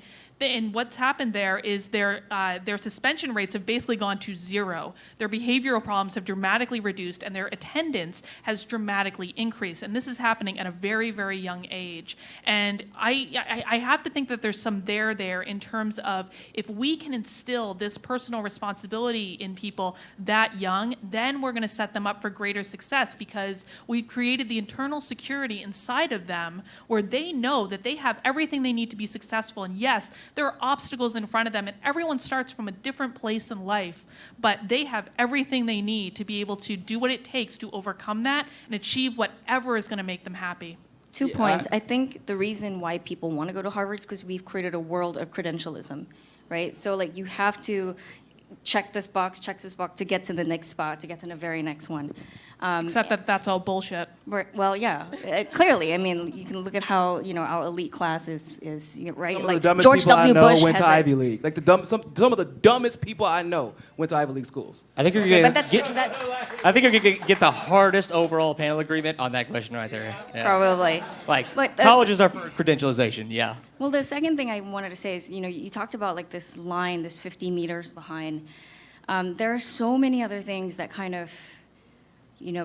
what's happened there is their suspension rates have basically gone to 0. Their behavioral problems have dramatically reduced, and their attendance has dramatically increased. And this is happening at a very, very young age. And I have to think that there's some there in terms of if we can instill this personal responsibility in people that young, then we're going to set them up for greater success because we've created the internal security inside of them where they know that they have everything they need to be successful. And yes, there are obstacles in front of them, and everyone starts from a different place in life, but they have everything they need to be able to do what it takes to overcome that and achieve whatever is going to make them happy. 2 points. I think the reason why people want to go to Harvard is because we've created a world of credentialism, right? So you have to check this box to get to the next spot, to get to the very next one. Except that that's all bullshit. Well, yeah, clearly. I mean, you can look at how our elite class is right. Some of like the dumbest George people W. I know Bush went to has Ivy League. Like some of the dumbest people I know went to Ivy League schools. I think you're Okay, going but that's I think you're going to get the hardest overall panel agreement on that question right there. Yeah. probably. But, Colleges are for credentialization, yeah. Well, the second thing I wanted to say is, you talked about this line, this 50 meters behind. There are so many other things that kind of,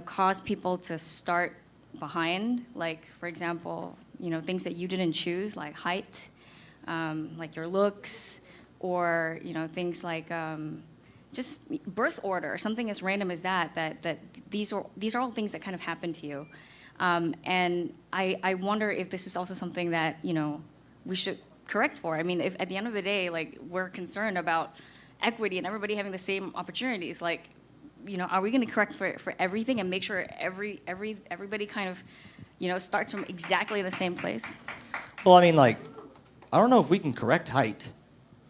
cause people to start behind, like, for example, things that you didn't choose, like height, like your looks, or, things like just birth order, something as random as that these are all things that kind of happen to you. And I wonder if this is also something that, we should correct for. I mean, if at the end of the day, like, we're concerned about equity and everybody having the same opportunities, like, are we going to correct for everything and make sure everybody kind of, starts from exactly the same place? Well, I mean, like, I don't know if we can correct height.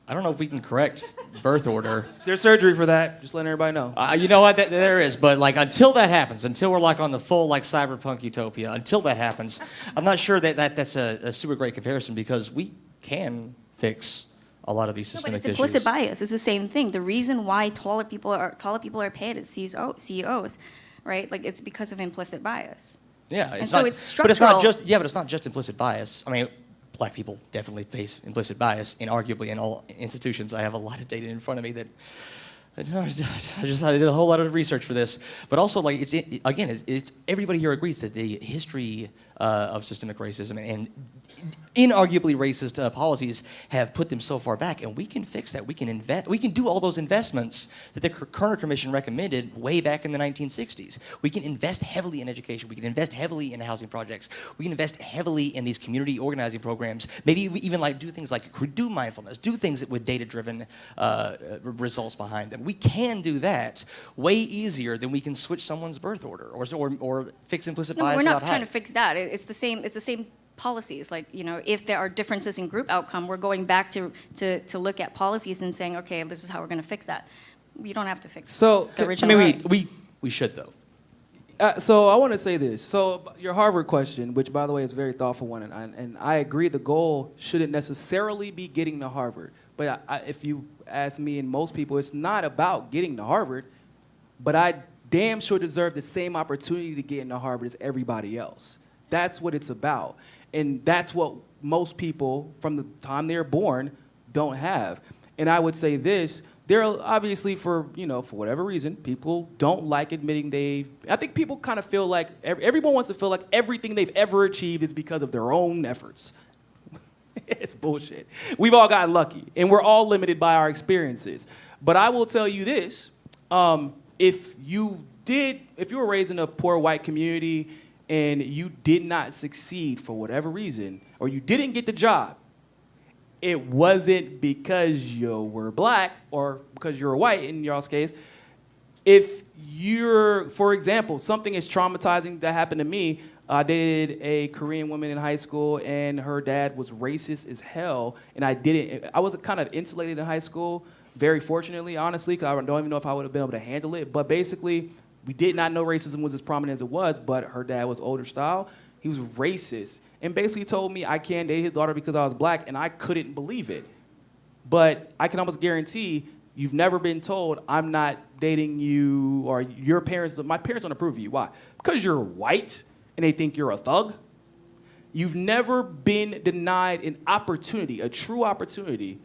I don't know if we can correct birth order. There's surgery for that. Just letting everybody know. You know what? There is. But, like, until that happens, until we're, like, on the full, like, cyberpunk utopia, until that happens, I'm not sure that's a super great comparison, because we can fix a lot of these No, but systemic it's issues. implicit bias. It's the same thing. The reason why taller people are paid as CEOs, right? Like, it's because of implicit bias. Yeah, And so it's but it's not structural. but it's not just implicit bias. I mean, black people definitely face implicit bias, and arguably in all institutions. I have a lot of data in front of me that I did a whole lot of research for this. But also, like, it's everybody here agrees that the history of systemic racism and inarguably racist policies have put them so far back, and we can fix that. We can do all those investments that the Kerner Commission recommended way back in the 1960s. We can invest heavily in education. We can invest heavily in housing projects. We can invest heavily in these community organizing programs. Maybe we even do things like do mindfulness, do things with data-driven results behind them. We can do that way easier than we can switch someone's birth order or fix implicit No, bias we're not about trying height. to fix that. It's the same policies. Like, if there are differences in group outcome, we're going back to look at policies and saying, okay, this is how we're going to fix that. You don't have to fix So, the I original. I mean, we should, though. So I want to say this. So your Harvard question, which, by the way, is a very thoughtful one, and I agree the goal shouldn't necessarily be getting to Harvard. But if you ask me and most people, it's not about getting to Harvard, but I damn sure deserve the same opportunity to get into Harvard as everybody else. That's what it's about. And that's what most people, from the time they're born, don't have. And I would say this. There are obviously, for whatever reason, people don't like admitting I think people kind of feel like, everyone wants to feel like everything they've ever achieved is because of their own efforts. It's bullshit. We've all gotten lucky, and we're all limited by our experiences. But I will tell you this, if you were raised in a poor white community and you did not succeed for whatever reason, or you didn't get the job, it wasn't because you were black or because you were white in y'all's case. If you're, for example, something as traumatizing that happened to me, I dated a Korean woman in high school, and her dad was racist as hell, and I was kind of insulated in high school, very fortunately, honestly, because I don't even know if I would have been able to handle it, but basically, we did not know racism was as prominent as it was, but her dad was older style. He was racist and basically told me I can't date his daughter because I was black, and I couldn't believe it. But I can almost guarantee you've never been told I'm not dating you, or my parents don't approve of you. Why? Because you're white and they think you're a thug. You've never been denied an opportunity, a true opportunity,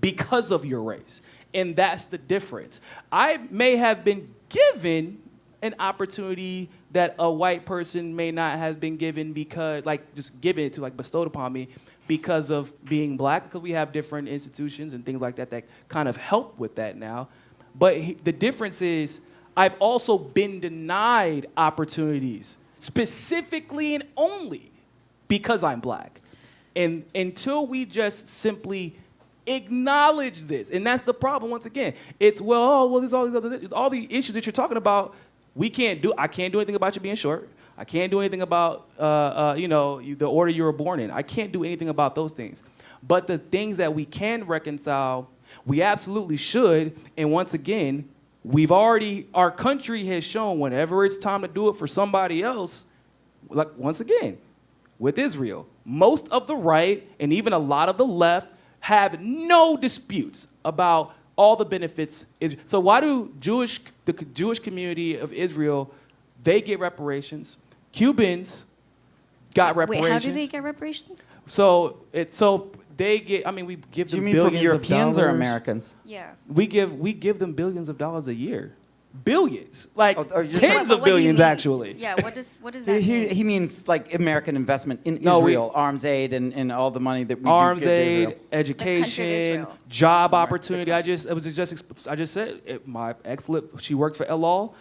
because of your race. And that's the difference. I may have been given an opportunity that a white person may not have been given because, just given it to, bestowed upon me because of being black, because we have different institutions and things like that that kind of help with that now. But the difference is I've also been denied opportunities, specifically and only because I'm black. And until we just simply acknowledge this, and that's the problem once again. It's, there's all the issues that you're talking about. I can't do anything about you being short. I can't do anything about the order you were born in. I can't do anything about those things. But the things that we can reconcile, we absolutely should. And once again, our country has shown whenever it's time to do it for somebody else, like once again, with Israel, most of the right and even a lot of the left have no disputes about all the benefits. So why do the Jewish community of Israel, they get reparations? Cubans got reparations. Wait, how do they get reparations? So they get. We give Do them you mean billions from Europeans of or dollars. Americans? Yeah. We give them billions of dollars a year. billions, like Oh, you're tens But of what do you billions, mean? actually. Yeah, what does that He, mean? he means like American investment in No, Israel, arms aid, and all the money that we Arms do give to aid, Israel. education, Israel. job opportunity. I just said it, my she works for El Al.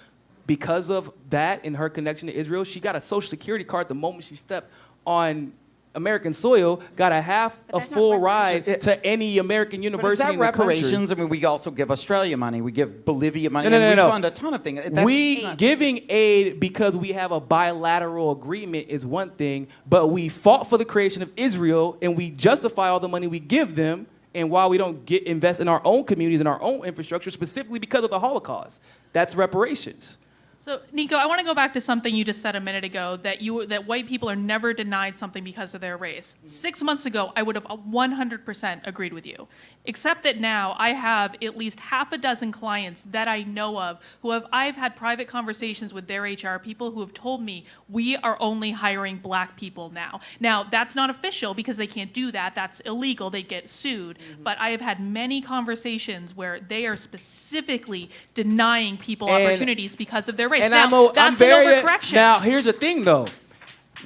Because of that and her connection to Israel, she got a Social Security card the moment she stepped on American soil, got a But that's not full reparations. ride to any American But is university that in the country. reparations? I mean, we also give Australia money. We give Bolivia money. No, and no. we fund a ton of things. That's We not- giving aid because we have a bilateral agreement is one thing, but we fought for the creation of Israel and we justify all the money we give them. And while we don't invest in our own communities and our own infrastructure, specifically because of the Holocaust, that's reparations. So, Nico, I want to go back to something you just said a minute ago, that white people are never denied something because of their race. 6 months ago, I would have 100% agreed with you, except that now I have at least half a dozen clients that I know of I've had private conversations with their HR people who have told me we are only hiring black people now. Now, that's not official because they can't do that. That's illegal. They get sued. But I have had many conversations where they are specifically denying people And- opportunities because of their race. And Now, that's an overcorrection. Now, here's the thing, though.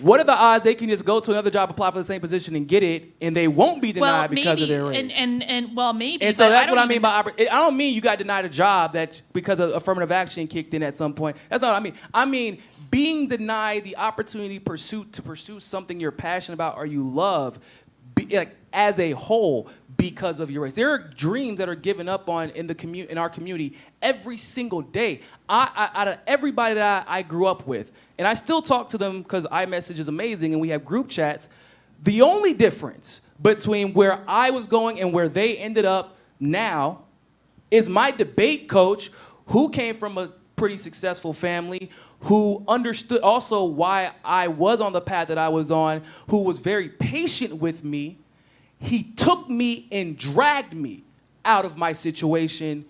What are the odds they can just go to another job, apply for the same position, and get it, and they won't be denied because of their race? Maybe. And so but that's what I don't mean even- by I don't mean you got denied a job that because of affirmative action kicked in at some point. That's not what I mean. I mean being denied the opportunity to pursue something you're passionate about or you love, as a whole because of your race. There are dreams that are given up on in our community every single day. Out of everybody that I grew up with, and I still talk to them because iMessage is amazing and we have group chats. The only difference between where I was going and where they ended up now is my debate coach, who came from a pretty successful family, who understood also why I was on the path that I was on, who was very patient with me. He took me and dragged me out of my situation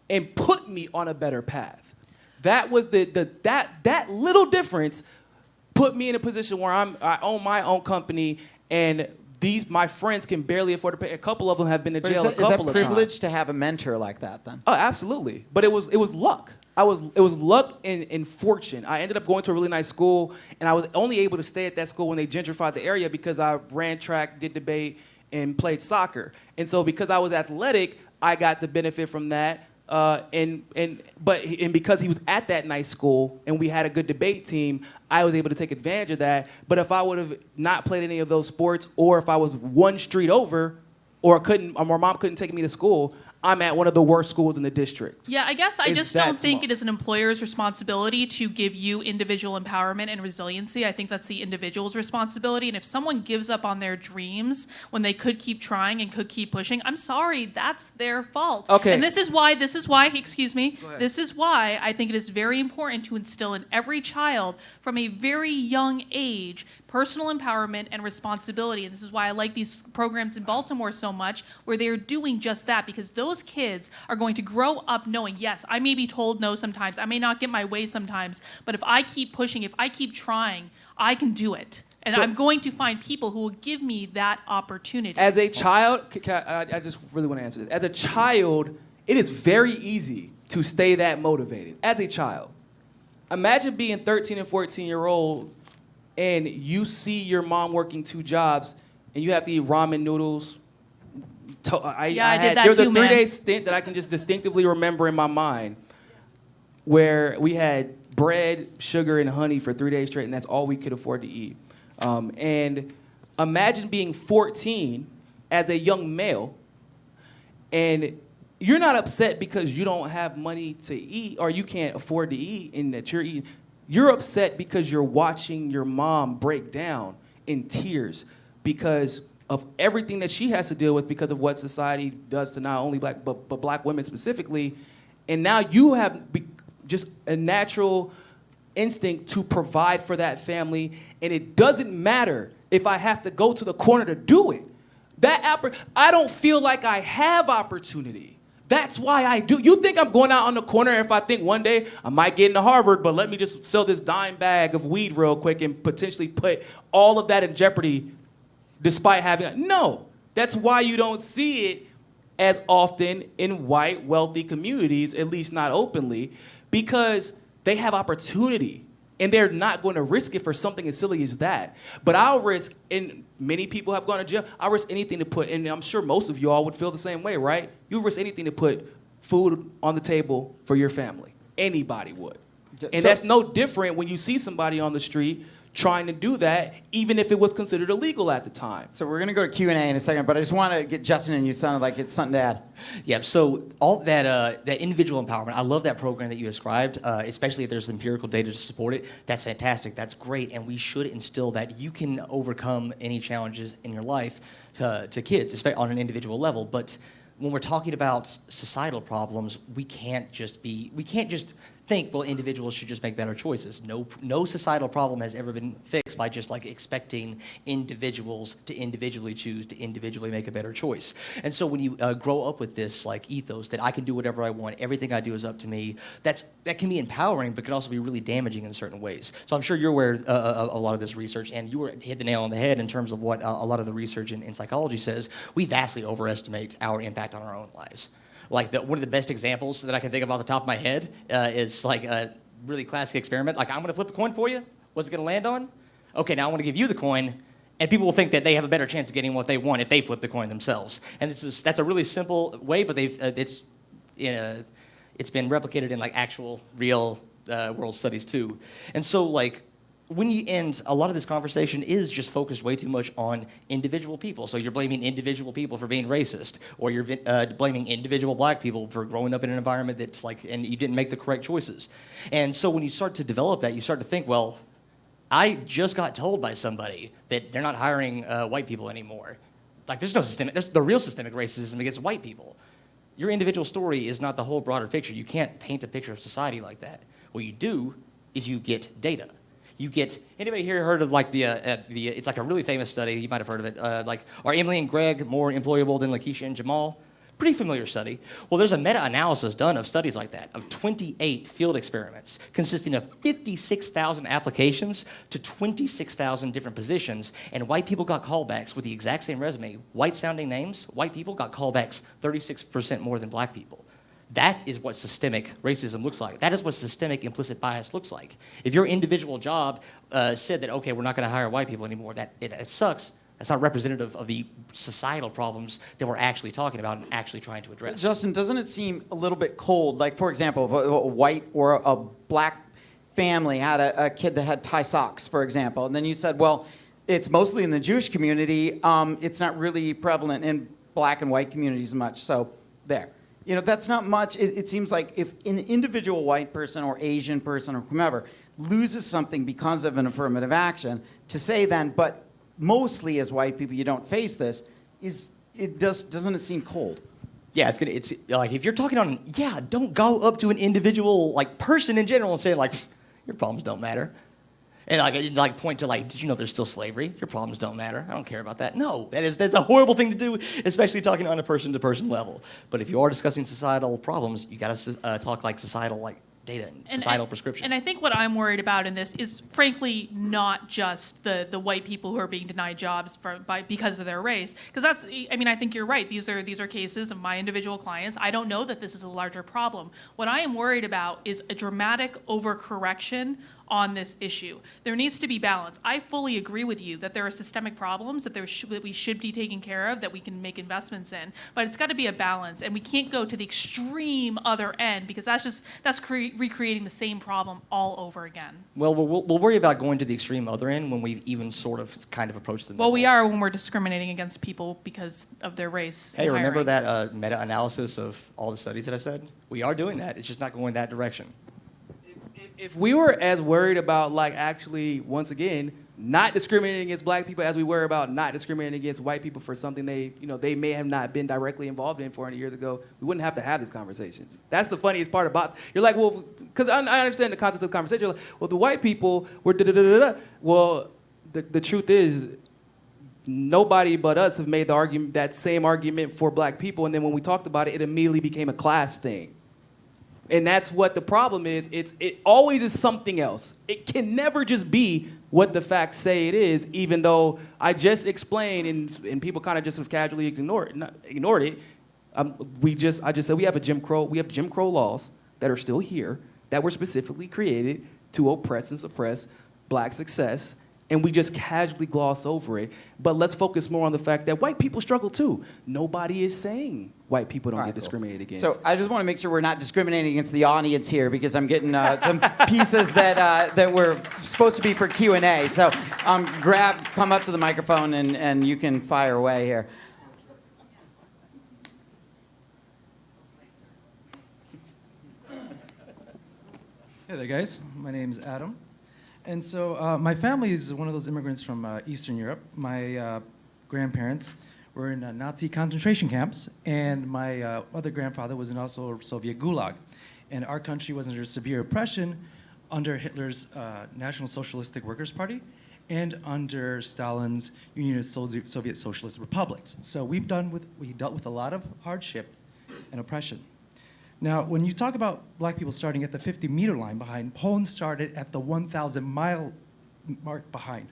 and put me on a better path. That was that little difference put me in a position where I own my own company and my friends can barely afford to pay. A couple of them have been to But jail a is that couple of times. privilege to have a mentor like that then? Oh, absolutely. But it was luck. It was luck and fortune. I ended up going to a really nice school, and I was only able to stay at that school when they gentrified the area because I ran track, did debate, and played soccer. And so because I was athletic, I got the benefit from that. And because he was at that nice school and we had a good debate team, I was able to take advantage of that. But if I would have not played any of those sports, or if I was one street over, or my mom couldn't take me to school, I'm at one of the worst schools in the district. Yeah, I guess I It's just that don't think small. it is an employer's responsibility to give you individual empowerment and resiliency. I think that's the individual's responsibility. And if someone gives up on their dreams when they could keep trying and could keep pushing, I'm sorry, that's their fault. Okay. And this is why, excuse me, this is why I think it is very important to instill in every child from a very young age personal empowerment and responsibility. And this is why I like these programs in Baltimore so much, where they're doing just that, because those kids are going to grow up knowing, yes, I may be told no sometimes, I may not get my way sometimes, but if I keep pushing, if I keep trying, I can do it. And So- I'm going to find people who will give me that opportunity. As a child, I just really want to answer this. As a child, it is very easy to stay that motivated. As a child, imagine being 13 and 14-year-old and you see your mom working 2 jobs and you have to eat ramen noodles. I did that There was a too, man. 3-day stint that I can just distinctively remember in my mind where we had bread, sugar, and honey for 3 days straight, and that's all we could afford to eat. And imagine being 14 as a young male, and you're not upset because you don't have money to eat or you can't afford to eat and that you're eating. You're upset because you're watching your mom break down in tears because of everything that she has to deal with because of what society does to not only black, but black women specifically. And now you have just a natural instinct to provide for that family, and it doesn't matter if I have to go to the corner to do it. I don't feel like I have opportunity. That's why I do. You think I'm going out on the corner if I think one day I might get into Harvard, but let me just sell this dime bag of weed real quick and potentially put all of that in jeopardy despite having... No, that's why you don't see it as often in white, wealthy communities, at least not openly, because they have opportunity and they're not going to risk it for something as silly as that. But I'll risk, and many people have gone to jail, I'll risk anything to put, and I'm sure most of you all would feel the same way, right? You'll risk anything to put food on the table for your family. Anybody would. And So- that's no different when you see somebody on the street trying to do that, even if it was considered illegal at the time. So we're going to go to Q&A in a second, but I just want to get Justin, and you sounded like it's something to add. Yeah, so all that individual empowerment, I love that program that you described, especially if there's empirical data to support it. That's fantastic. That's great, and we should instill that you can overcome any challenges in your life to kids, especially on an individual level. But when we're talking about societal problems, we can't just think, well, individuals should just make better choices. No societal problem has ever been fixed by just like expecting individuals to individually choose, to individually make a better choice. And so when you grow up with this like ethos that I can do whatever I want, everything I do is up to me, that can be empowering, but can also be really damaging in certain ways. So I'm sure you're aware of a lot of this research, and you hit the nail on the head in terms of what a lot of the research in psychology says. We vastly overestimate our impact on our own lives. Like one of the best examples that I can think of off the top of my head is like a really classic experiment. Like, I'm going to flip a coin for you. What's it going to land on? Okay, now I want to give you the coin, and people will think that they have a better chance of getting what they want if they flip the coin themselves. And that's a really simple way, but it's been replicated in like actual real world studies too. And so like, when you end, a lot of this conversation is just focused way too much on individual people. So you're blaming individual people for being racist, or you're blaming individual black people for growing up in an environment that's like, and you didn't make the correct choices. And so when you start to develop that, you start to think, well, I just got told by somebody that they're not hiring white people anymore. Like there's the real systemic racism against white people. Your individual story is not the whole broader picture. You can't paint a picture of society like that. What you do is you get data. You get, anybody here heard of like it's like a really famous study, you might have heard of it, like, are Emily and Greg more employable than Lakeisha and Jamal? Pretty familiar study. Well, there's a meta-analysis done of studies like that, of 28 field experiments consisting of 56,000 applications to 26,000 different positions, and white people got callbacks with the exact same resume. White-sounding names, white people got callbacks 36% more than black people. That is what systemic racism looks like. That is what systemic implicit bias looks like. If your individual job said that, okay, we're not going to hire white people anymore, it sucks. That's not representative of the societal problems that we're actually talking about and actually trying to address. Justin, doesn't it seem a little bit cold? Like, for example, if a white or a black family had a kid that had tie socks, for example, and then you said, well, it's mostly in the Jewish community. It's not really prevalent in black and white communities much. So there. You know, that's not much. It seems like if an individual white person or Asian person or whomever loses something because of an affirmative action, to say then, but mostly as white people you don't face this, doesn't it seem cold? Yeah, it's like if you're talking on, don't go up to an individual like person in general and say like, your problems don't matter. And like point to like, did you know there's still slavery? Your problems don't matter. I don't care about that. No, that's a horrible thing to do, especially talking on a person-to-person level. But if you are discussing societal problems, you got to talk like societal like data and societal prescriptions. And I think what I'm worried about in this is, frankly, not just the white people who are being denied jobs because of their race. Because I think you're right. These are cases of my individual clients. I don't know that this is a larger problem. What I am worried about is a dramatic overcorrection on this issue. There needs to be balance. I fully agree with you that there are systemic problems that we should be taking care of, that we can make investments in, but it's got to be a balance, and we can't go to the extreme other end, because that's recreating the same problem all over again. Well, we'll worry about going to the extreme other end when we've even sort of kind of approached the middle. Well, we are when we're discriminating against people because of their race. Hey, in remember hiring. that meta-analysis of all the studies that I said? We are doing that. It's just not going that direction. If we were as worried about, like, actually, once again, not discriminating against black people as we were about not discriminating against white people for something they may have not been directly involved in 400 years ago, we wouldn't have to have these conversations. That's the funniest part about, you're like, well, because I understand the context of the conversation. You're like, well, the white people were da-da-da-da-da. Well, the truth is, nobody but us have made the argument, that same argument for black people, and then when we talked about it, it immediately became a class thing. And that's what the problem is. It always is something else. It can never just be what the facts say it is, even though I just explained and people kind of just have casually ignored it. I just said we have Jim Crow laws that are still here that were specifically created to oppress and suppress black success, and we just casually gloss over it. But let's focus more on the fact that white people struggle too. Nobody is saying white people don't get discriminated against. So I just want to make sure we're not discriminating against the audience here, because I'm getting some pieces that were supposed to be for Q&A. So come up to the microphone, and you can fire away here. Hey there, guys. My name's Adam. And so my family is one of those immigrants from Eastern Europe. My grandparents were in Nazi concentration camps, and my other grandfather was in also Soviet Gulag. And our country was under severe oppression under Hitler's National Socialistic Workers' Party and under Stalin's Union of Soviet Socialist Republics. So we dealt with a lot of hardship and oppression. Now, when you talk about black people starting at the 50-meter line behind, Poland started at the 1,000-mile mark behind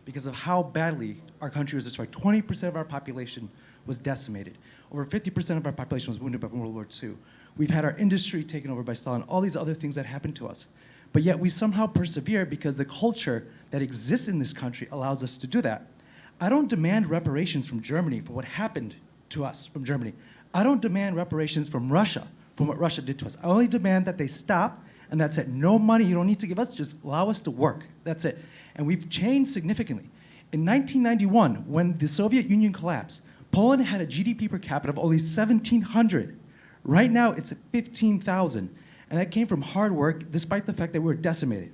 because of how badly our country was destroyed. 20% of our population was decimated. Over 50% of our population was wounded by World War II. We've had our industry taken over by Stalin, all these other things that happened to us. But yet we somehow persevere because the culture that exists in this country allows us to do that. I don't demand reparations from Germany for what happened to us from Germany. I don't demand reparations from Russia from what Russia did to us. I only demand that they stop, and that's it. No money, you don't need to give us, just allow us to work. That's it. And we've changed significantly. In 1991, when the Soviet Union collapsed, Poland had a GDP per capita of only 1,700. Right now, it's at 15,000. And that came from hard work, despite the fact that we were decimated.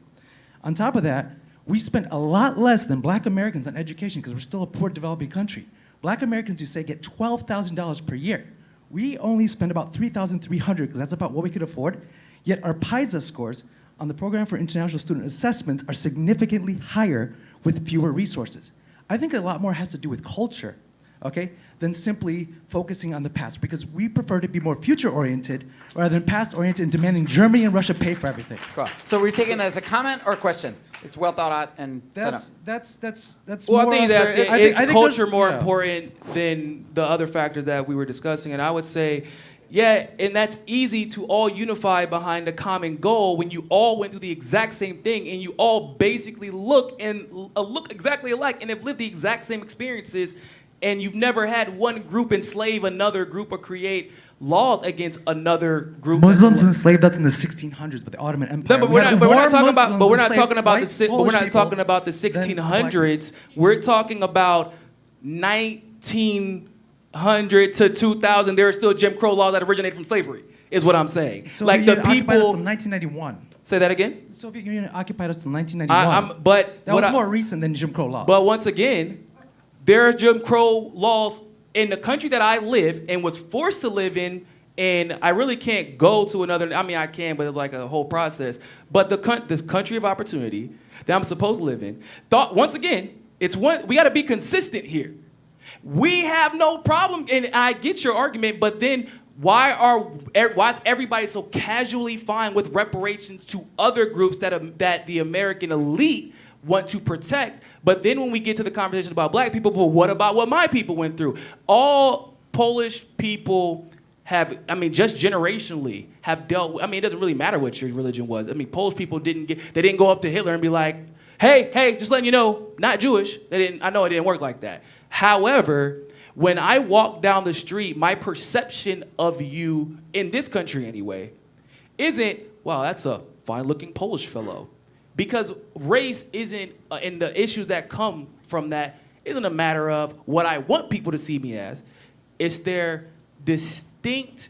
On top of that, we spent a lot less than black Americans on education because we're still a poor developing country. Black Americans, you say, get $12,000 per year. We only spend about $3,300 because that's about what we could afford. Yet our PISA scores on the Program for International Student Assessments are significantly higher with fewer resources. I think a lot more has to do with culture, okay, than simply focusing on the past, because we prefer to be more future-oriented rather than past-oriented and demanding Germany and Russia pay for everything. Cool. So we're taking that as a comment or a question? It's well thought out and set up. That's well, more I think of he's the- asking, is think culture there's- more yeah. important than the other factors that we were discussing? And I would say, yeah, and that's easy to all unify behind a common goal when you all went through the exact same thing and you all basically look exactly alike and have lived the exact same experiences, and you've never had one group enslave another group or create laws against another group. Muslims enslaved us in the 1600s with the Ottoman Empire. No, but we're not talking about. But we're not talking about the. But we're not talking about the 1600s. We're talking about 1900 to 2000. There are still Jim Crow laws that originated from slavery. Is what I'm saying. Like the people. Occupied us in 1991. Say that again. The Soviet Union occupied us in 1991. But that was more recent than Jim Crow laws. But once again, there are Jim Crow laws in the country that I live and was forced to live in, and I really can't go to another. I mean, I can, but it's like a whole process. But this country of opportunity that I'm supposed to live in. Once again, we got to be consistent here. We have no problem, and I get your argument, but then why is everybody so casually fine with reparations to other groups that the American elite want to protect? But then when we get to the conversation about black people, but what about what my people went through? All Polish people have, I mean, just generationally have dealt with, I mean, it doesn't really matter what your religion was. I mean, Polish people didn't go up to Hitler and be like, hey, just letting you know, not Jewish. I know it didn't work like that. However, when I walk down the street, my perception of you, in this country anyway, isn't, wow, that's a fine-looking Polish fellow. Because race isn't, and the issues that come from that isn't a matter of what I want people to see me as. It's their distinct,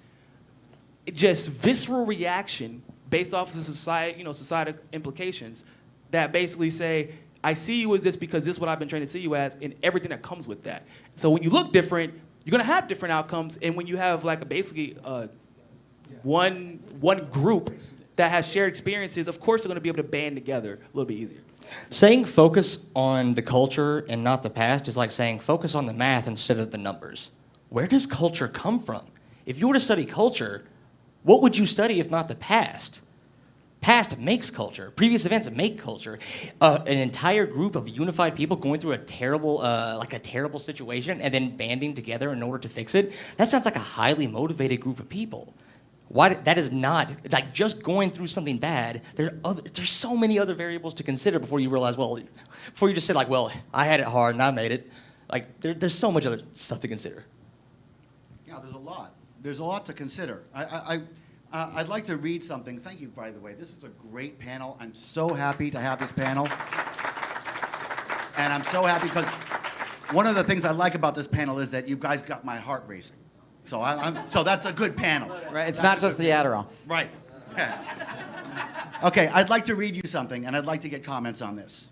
just visceral reaction based off of societal implications that basically say, I see you as this because this is what I've been trained to see you as, and everything that comes with that. So when you look different, you're gonna have different outcomes, and when you have like one group that has shared experiences, of course they're going to be able to band together a little bit easier. Saying focus on the culture and not the past is like saying focus on the math instead of the numbers. Where does culture come from? If you were to study culture, what would you study if not the past? Past makes culture. Previous events make culture. An entire group of unified people going through a terrible situation and then banding together in order to fix it, that sounds like a highly motivated group of people. that is not, like, just going through something bad, there's so many other variables to consider before you realize, before you just say, like, well, I had it hard and I made it. Like, there's so much other stuff to consider. Yeah, there's a lot. There's a lot to consider. I'd like to read something. Thank you, by the way. This is a great panel. I'm so happy to have this panel. And I'm so happy because one of the things I like about this panel is that you guys got my heart racing. So that's a good panel. Right. It's not just the Adderall. Right. Okay, I'd like to read you something, and I'd like to get comments on this.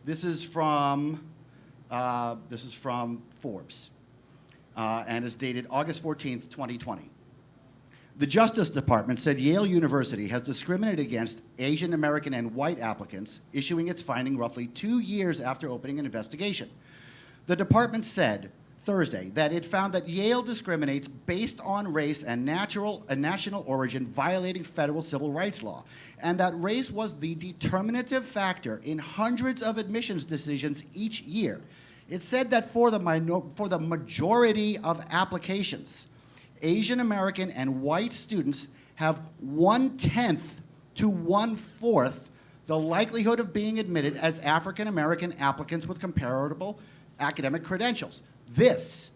This is from Forbes, and it's dated August 14th, 2020. The Justice Department said Yale University has discriminated against Asian American and white applicants, issuing its finding roughly 2 years after opening an investigation. The department said Thursday that it found that Yale discriminates based on race and national origin, violating federal civil rights law, and that race was the determinative factor in hundreds of admissions decisions each year. It said that for the majority of applications, Asian American and white students have 1/10 to 1/4 the likelihood of being admitted as African American applicants with comparable academic credentials. This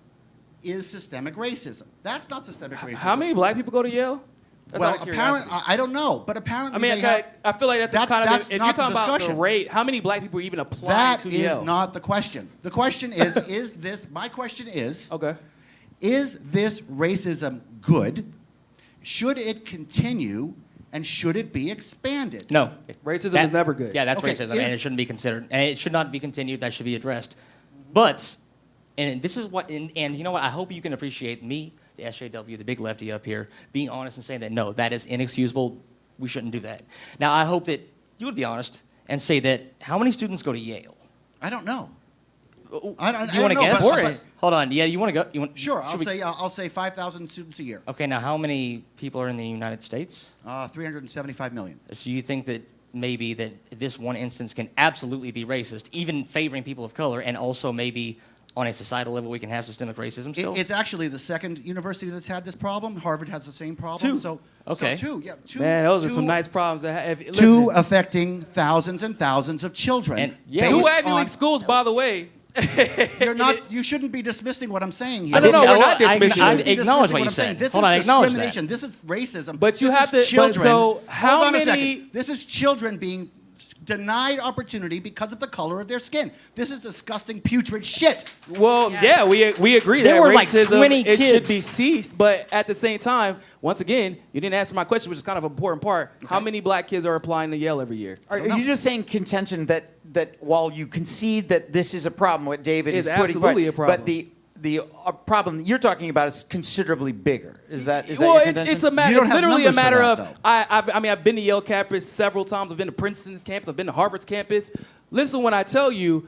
is systemic racism. That's not systemic racism. How many black people go to Yale? That's out of curiosity. I don't know, but apparently I mean, I feel like that's kind of, if you're not the talking about the discussion. rate, how many black people are even applying to Yale? That is not the question. The question is my question is, Okay. is this racism good? Should it continue? And should it be expanded? No. Racism is never good. Yeah, that's Okay, racism, and it shouldn't be considered. And it should not be continued. That should be addressed. But, and this is what, and you know what, I hope you can appreciate me, the SJW, the big lefty up here, being honest and saying that, no, that is inexcusable. We shouldn't do that. Now, I hope that you would be honest and say that, how many students go to Yale? I don't know. You I want to don't know, guess? but- Hold on. Yeah, you want to go? Sure, I'll say 5,000 students a year. Okay, now how many people are in the United States? 375 million. So you think that maybe that this one instance can absolutely be racist, even favoring people of color, and also maybe on a societal level we can have systemic racism still? It's actually the second university that's had this problem. Harvard has the same problem. Two. So Okay. two. Man, those are some nice problems to have. Two affecting thousands and thousands of children. And- yeah. based Two Ivy on- League schools, by the way. You shouldn't be dismissing what I'm saying here. No, we're not I dismissing I it. You shouldn't be acknowledge dismissing what you I'm saying. said. This Hold is on, I acknowledge discrimination. that. This is racism. But you This have is to- Children. but so how Hold on a many- second. This is children being denied opportunity because of the color of their skin. This is disgusting, putrid shit. Well, Yes. yeah, we agree There that were like racism 20 it should kids. be ceased, but at the same time, once again, you didn't answer my question, which is kind of an important part. How many black kids are applying to Yale every year? Are don't know. you just saying contention that while you concede that this is a problem, what David It's is putting absolutely right, a problem. but the problem that you're talking about is considerably bigger. Is that Well, your it's contention? a matter. You don't It's have literally a numbers for matter that, of. though. I mean, I've been to Yale campus several times. I've been to Princeton's campus. I've been to Harvard's campus. Listen when I tell you,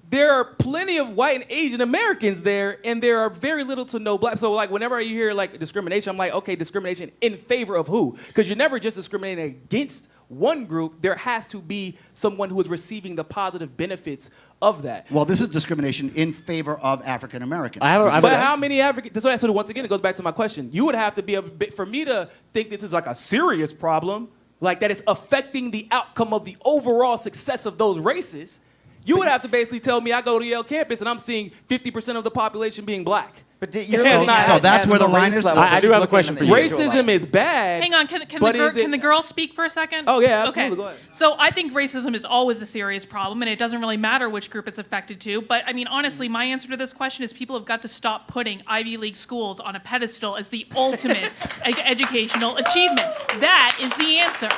there are plenty of white and Asian Americans there, and there are very little to no black. So, like, whenever you hear like discrimination, I'm like, okay, discrimination in favor of who? Because you're never just discriminating against one group. There has to be someone who is receiving the positive benefits of that. Well, this is discrimination in favor of African Americans. But how many African? So once again, it goes back to my question. You would have to be a bit for me to think this is like a serious problem, like that it's affecting the outcome of the overall success of those races. You would have to basically tell me I go to Yale campus and I'm seeing 50% of the population being black. But you're Yeah, looking so at- that's at where the line race is? level, I but do he's have a looking question at for the you. individual Racism level. is bad. Hang on, can but the is it- can the girl speak for a second? Oh, yeah, absolutely. Okay. Go ahead. So I think racism is always a serious problem, and it doesn't really matter which group it's affected to. But I mean, honestly, my answer to this question is people have got to stop putting Ivy League schools on a pedestal as the ultimate educational achievement. That is the answer.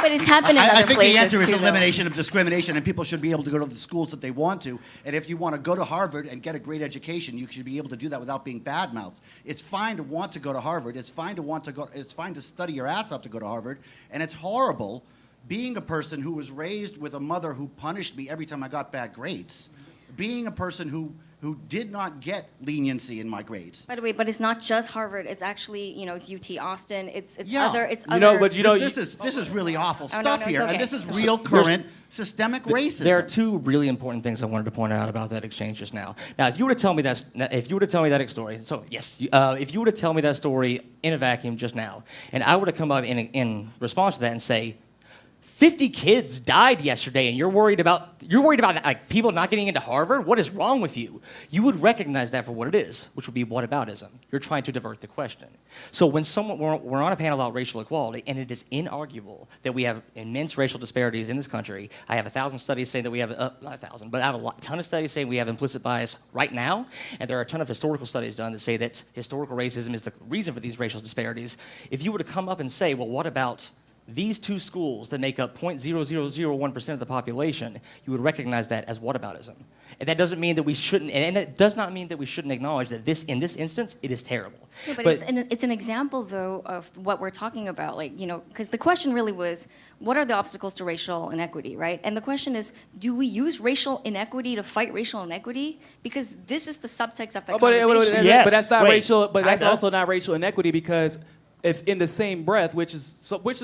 But it's happened in other I think places the answer is too, though. elimination of discrimination, and people should be able to go to the schools that they want to. And if you want to go to Harvard and get a great education, you should be able to do that without being badmouthed. It's fine to want to go to Harvard. It's fine to want to go. It's fine to study your ass off to go to Harvard. And it's horrible being a person who was raised with a mother who punished me every time I got bad grades. Being a person who who did not get leniency in my grades. By the way, but it's not just Harvard. It's actually, it's UT Austin. It's Yeah. other. It's You know, other. but you know, this is really awful Oh, no, stuff no, it's here, okay. and this is real current systemic racism. There are two really important things I wanted to point out about that exchange just now. Now, if you were to tell me that story, so yes, if you were to tell me that story in a vacuum just now, and I were to come up in response to that and say, 50 kids died yesterday, and you're worried about like people not getting into Harvard? What is wrong with you? You would recognize that for what it is, which would be whataboutism. You're trying to divert the question. So when we're on a panel about racial equality, and it is inarguable that we have immense racial disparities in this country. I have 1,000 studies saying that we have not 1,000, but I have a ton of studies saying we have implicit bias right now, and there are a ton of historical studies done that say that historical racism is the reason for these racial disparities. If you were to come up and say, well, what about these two schools that make up 0.0001% of the population, you would recognize that as whataboutism. And that doesn't mean that we shouldn't, and it does not mean that we shouldn't acknowledge that in this instance, it is terrible. Yeah, but it's an example, though, of what we're talking about. Like, because the question really was, what are the obstacles to racial inequity, right? And the question is, do we use racial inequity to fight racial inequity? Because this is the subtext of that conversation. But that's not Wait, racial. But that's kinda. also not racial inequity because if in the same breath, which is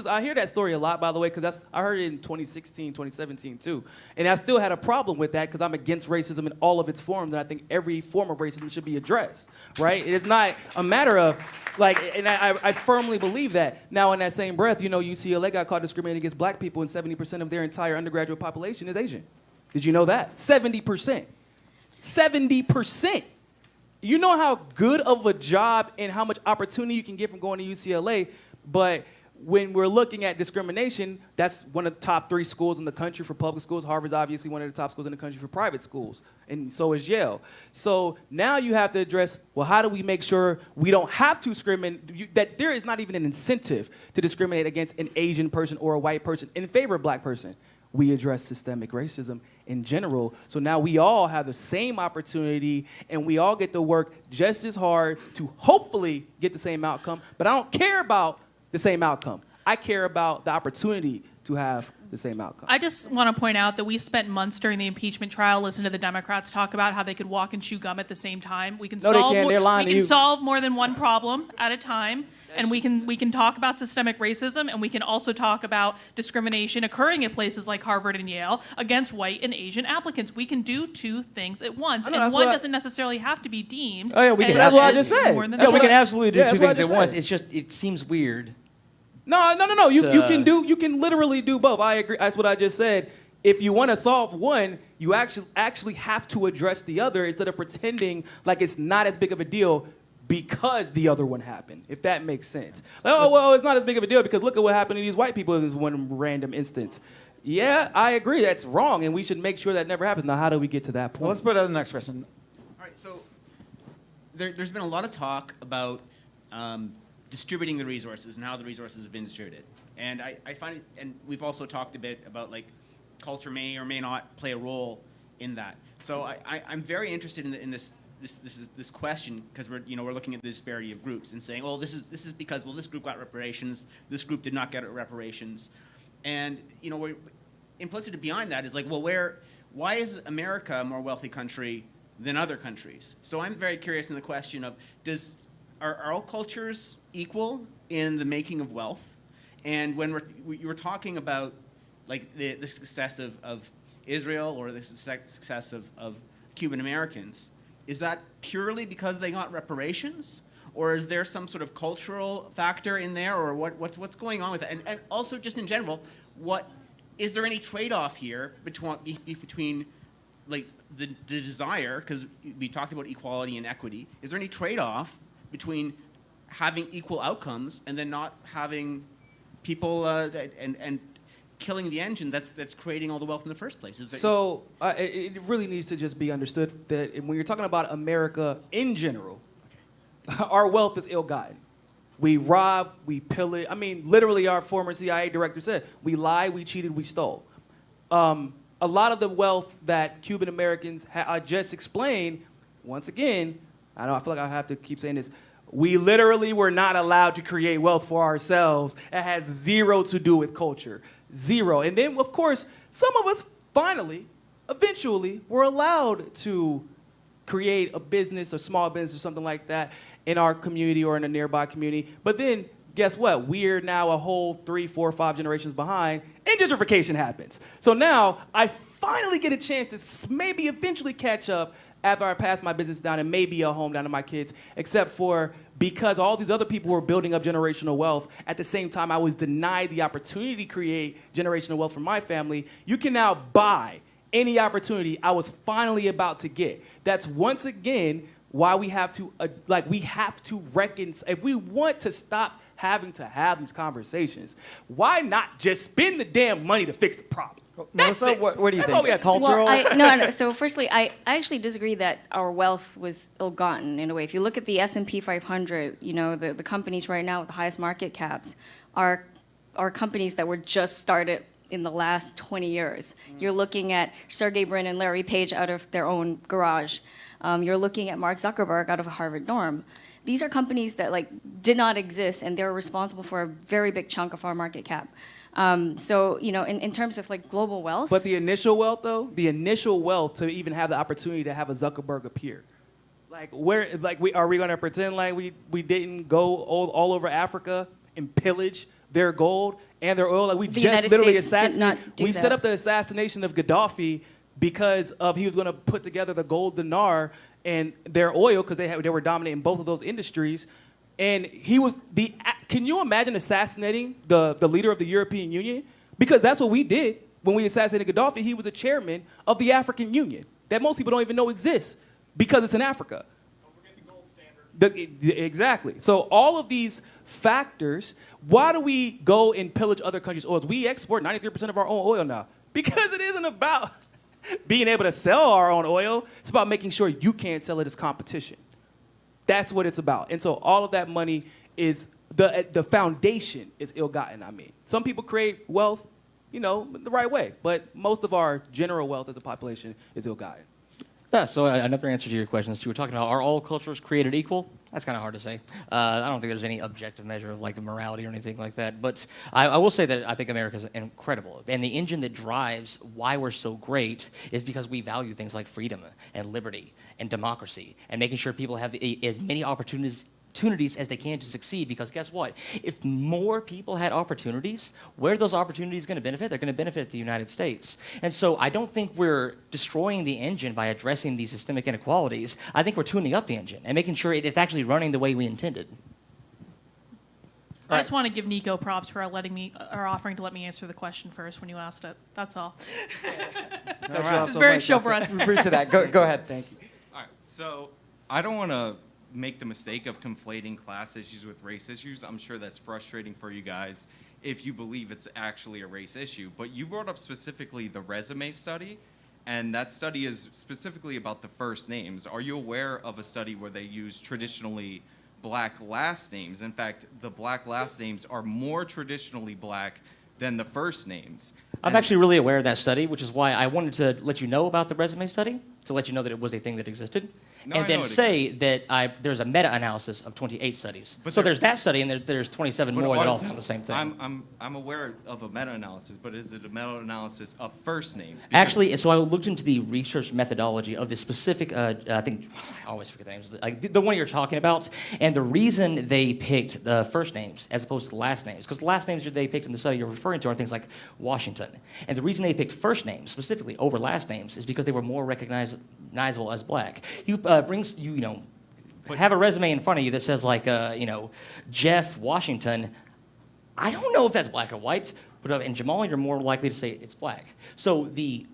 I hear that story a lot, by the way, because I heard it in 2016, 2017 too, and I still had a problem with that because I'm against racism in all of its forms, and I think every form of racism should be addressed, right? It is not a matter of and I firmly believe that. Now, in that same breath, UCLA got caught discriminating against black people, and 70% of their entire undergraduate population is Asian. Did you know that? 70%. 70%. You know how good of a job and how much opportunity you can get from going to UCLA, but when we're looking at discrimination, that's one of the top 3 schools in the country for public schools. Harvard's obviously one of the top schools in the country for private schools, and so is Yale. So now you have to address, well, how do we make sure we don't have to discriminate, that there is not even an incentive to discriminate against an Asian person or a white person in favor of a black person? We address systemic racism in general. So now we all have the same opportunity and we all get to work just as hard to hopefully get the same outcome. But I don't care about the same outcome. I care about the opportunity to have the same outcome. I just want to point out that we spent months during the impeachment trial listening to the Democrats talk about how they could walk and chew gum at the same time. We can No, they can't. They're lying to you. solve more than one problem at a time, and we can talk about systemic racism, and we can also talk about discrimination occurring at places like Harvard and Yale against white and Asian applicants. We can do two things at once, and one doesn't necessarily have to be deemed. Oh yeah, we can. That's what I absolutely- just said. more than Yeah, that. we can absolutely do Yeah, two that's what I things at just once. said. It's just it seems weird. No. You can literally do both. I agree. That's what I just said. If you want to solve one, you actually have to address the other instead of pretending like it's not as big of a deal because the other one happened. If that makes sense. Like, oh well, it's not as big of a deal because look at what happened to these white people in this one random instance. Yeah, I agree. That's wrong, and we should make sure that never happens. Now, how do we get to that point? Well, let's put out the next question. All right, so there's been a lot of talk about distributing the resources and how the resources have been distributed. And I find it, and we've also talked a bit about like culture may or may not play a role in that. So I'm very interested in this question because we're looking at the disparity of groups and saying, well, this is because this group got reparations, this group did not get reparations, and we're implicit behind that is like, well, why is America a more wealthy country than other countries? So I'm very curious in the question of are all cultures equal in the making of wealth? And when you were talking about like the success of Israel or the success of Cuban Americans, is that purely because they got reparations? Or is there some sort of cultural factor in there, or what's going on with that? And also, just in general, is there any trade-off here between like the desire, because we talked about equality and equity, is there any trade-off between having equal outcomes and then not having people and killing the engine that's creating all the wealth in the first place? So it really needs to just be understood that when you're talking about America in general, our wealth is ill-gotten. We rob, we pillage. I mean, literally, our former CIA director said, we lied, we cheated, we stole. A lot of the wealth that Cuban Americans I just explained, once again, I feel like I have to keep saying this, we literally were not allowed to create wealth for ourselves. It has zero to do with culture. Zero. And then, of course, some of us eventually were allowed to create a business or small business or something like that in our community or in a nearby community. But then guess what? We're now a whole 3, 4, 5 generations behind, and gentrification happens. So now I finally get a chance to maybe eventually catch up after I pass my business down and maybe a home down to my kids, except for because all these other people were building up generational wealth. At the same time, I was denied the opportunity to create generational wealth for my family. You can now buy any opportunity I was finally about to get. That's once again why we have to reconcile. If we want to stop having to have these conversations, why not just spend the damn money to fix the problem? Melissa, what do you That's all think? we have. Cultural? Well, no. So firstly, I actually disagree that our wealth was ill-gotten in a way. If you look at the S&P 500, the companies right now with the highest market caps are companies that were just started in the last 20 years. You're looking at Sergey Brin and Larry Page out of their own garage. You're looking at Mark Zuckerberg out of a Harvard dorm. These are companies that did not exist, and they're responsible for a very big chunk of our market cap. So, in terms of global wealth. But the initial wealth, though, to even have the opportunity to have a Zuckerberg appear, are we going to pretend like we didn't go all over Africa and pillage their gold and their oil? We The just United literally States did not do set that. up the assassination of Gaddafi because he was going to put together the gold dinar and their oil because they were dominating both of those industries. And he was can you imagine assassinating the leader of the European Union? Because that's what we did when we assassinated Gaddafi. He was the chairman of the African Union that most people don't even know exists because it's in Africa. Don't forget the gold standard. Exactly. So all of these factors, why do we go and pillage other countries' oils? We export 93% of our own oil now because it isn't about being able to sell our own oil. It's about making sure you can't sell it as competition. That's what it's about. And so all of that money is the foundation is ill-gotten. Some people create wealth, the right way, but most of our general wealth as a population is ill-gotten. Yeah, so another answer to your question is, you were talking about, are all cultures created equal? That's kind of hard to say. I don't think there's any objective measure of morality or anything like that. But I will say that I think America's incredible. And the engine that drives why we're so great is because we value things like freedom and liberty and democracy and making sure people have as many opportunities as they can to succeed, because guess what? If more people had opportunities, where are those opportunities going to benefit? They're going to benefit the United States. And so I don't think we're destroying the engine by addressing these systemic inequalities. I think we're tuning up the engine and making sure it's actually running the way we intended. I just want to give Nico props for offering to let me answer the question first when you asked it. That's all. It's very chivalrous. Appreciate that. Go ahead. Thank you. All right, so I don't want to make the mistake of conflating class issues with race issues. I'm sure that's frustrating for you guys if you believe it's actually a race issue. But you brought up specifically the resume study, and that study is specifically about the first names. Are you aware of a study where they use traditionally black last names? In fact, the black last names are more traditionally black than the first names. I'm actually really aware of that study, which is why I wanted to let you know about the resume study, to let you know that it was a thing that existed. No, and I then know it say that there's a meta-analysis of 28 studies. But so there- there's that study, and there's 27 But more that are- all found the same thing. I'm aware of a meta-analysis, but is it a meta-analysis of first names? Because- Actually, so I looked into the research methodology of this specific, I think, I always forget the names, the one you're talking about, and the reason they picked the first names as opposed to the last names, because the last names that they picked in the study you're referring to are things like Washington. And the reason they picked first names specifically over last names is because they were more recognizable as black. Have a resume in front of you that says Jeff Washington. I don't know if that's black or white, but in Jamal, you're more likely to say it's black. So the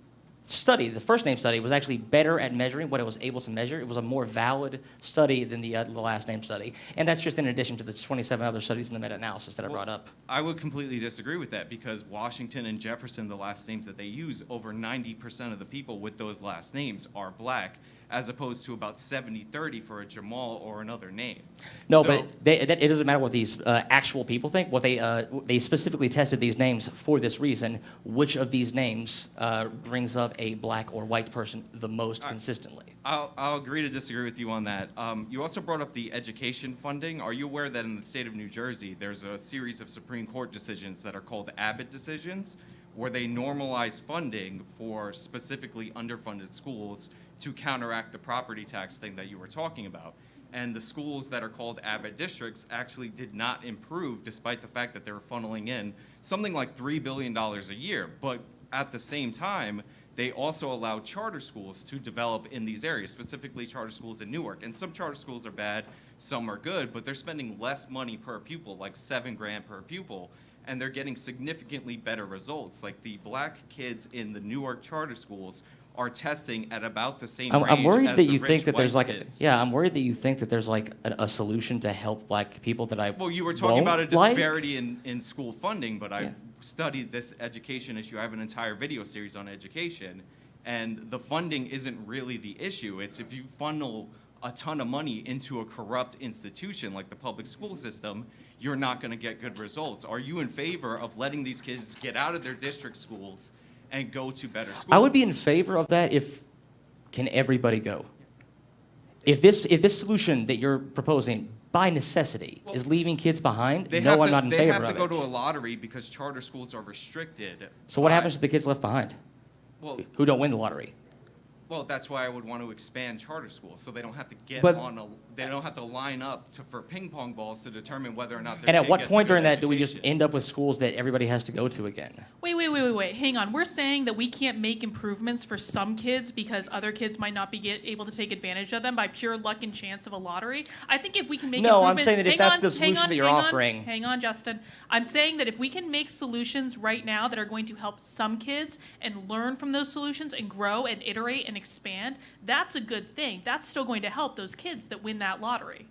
study, the first name study, was actually better at measuring what it was able to measure. It was a more valid study than the last name study. And that's just in addition to the 27 other studies in the meta-analysis that I brought up. I would completely disagree with that, because Washington and Jefferson, the last names that they use, over 90% of the people with those last names are black, as opposed to about 70-30 for a Jamal or another name. No, So- but it doesn't matter what these actual people think. What they specifically tested these names for this reason. Which of these names brings up a black or white person the most consistently? I'll agree to disagree with you on that. You also brought up the education funding. Are you aware that in the state of New Jersey, there's a series of Supreme Court decisions that are called Abbott decisions, where they normalize funding for specifically underfunded schools to counteract the property tax thing that you were talking about. And the schools that are called avid districts actually did not improve, despite the fact that they were funneling in something like $3 billion a year. But at the same time, they also allowed charter schools to develop in these areas, specifically charter schools in Newark. And some charter schools are bad, some are good, but they're spending less money per pupil, like $7,000 per pupil, and they're getting significantly better results. Like the black kids in the Newark charter schools are testing at about the same range I'm worried as that the you rich think that there's white like kids. I'm worried that you think that there's like a solution to help black people that I Well, you were talking about a won't like. disparity in school funding, but I've studied this education issue. I have an entire video series on education, and the funding isn't really the issue. It's if you funnel a ton of money into a corrupt institution like the public school system, you're not going to get good results. Are you in favor of letting these kids get out of their district schools and go to better schools? I would be in favor of that if can everybody go? If this solution that you're proposing by necessity is leaving kids behind, I'm not in favor of it. They have to go to a lottery because charter schools are restricted. So what happens to the kids left behind Well, who don't win the lottery? Well, that's why I would want to expand charter schools, so they don't have to get But- they don't have to line up for ping pong balls to determine whether or not their And at kid what gets a point good during that do we just education. end up with schools that everybody has to go to again? Wait. Hang on. We're saying that we can't make improvements for some kids because other kids might not be able to take advantage of them by pure luck and chance of a lottery. I think if we can make No, I'm improvements... saying that if Hang that's on, the hang solution on, that you're hang on, offering- Hang on, Justin. I'm saying that if we can make solutions right now that are going to help some kids and learn from those solutions and grow and iterate and expand, that's a good thing. That's still going to help those kids that win that lottery.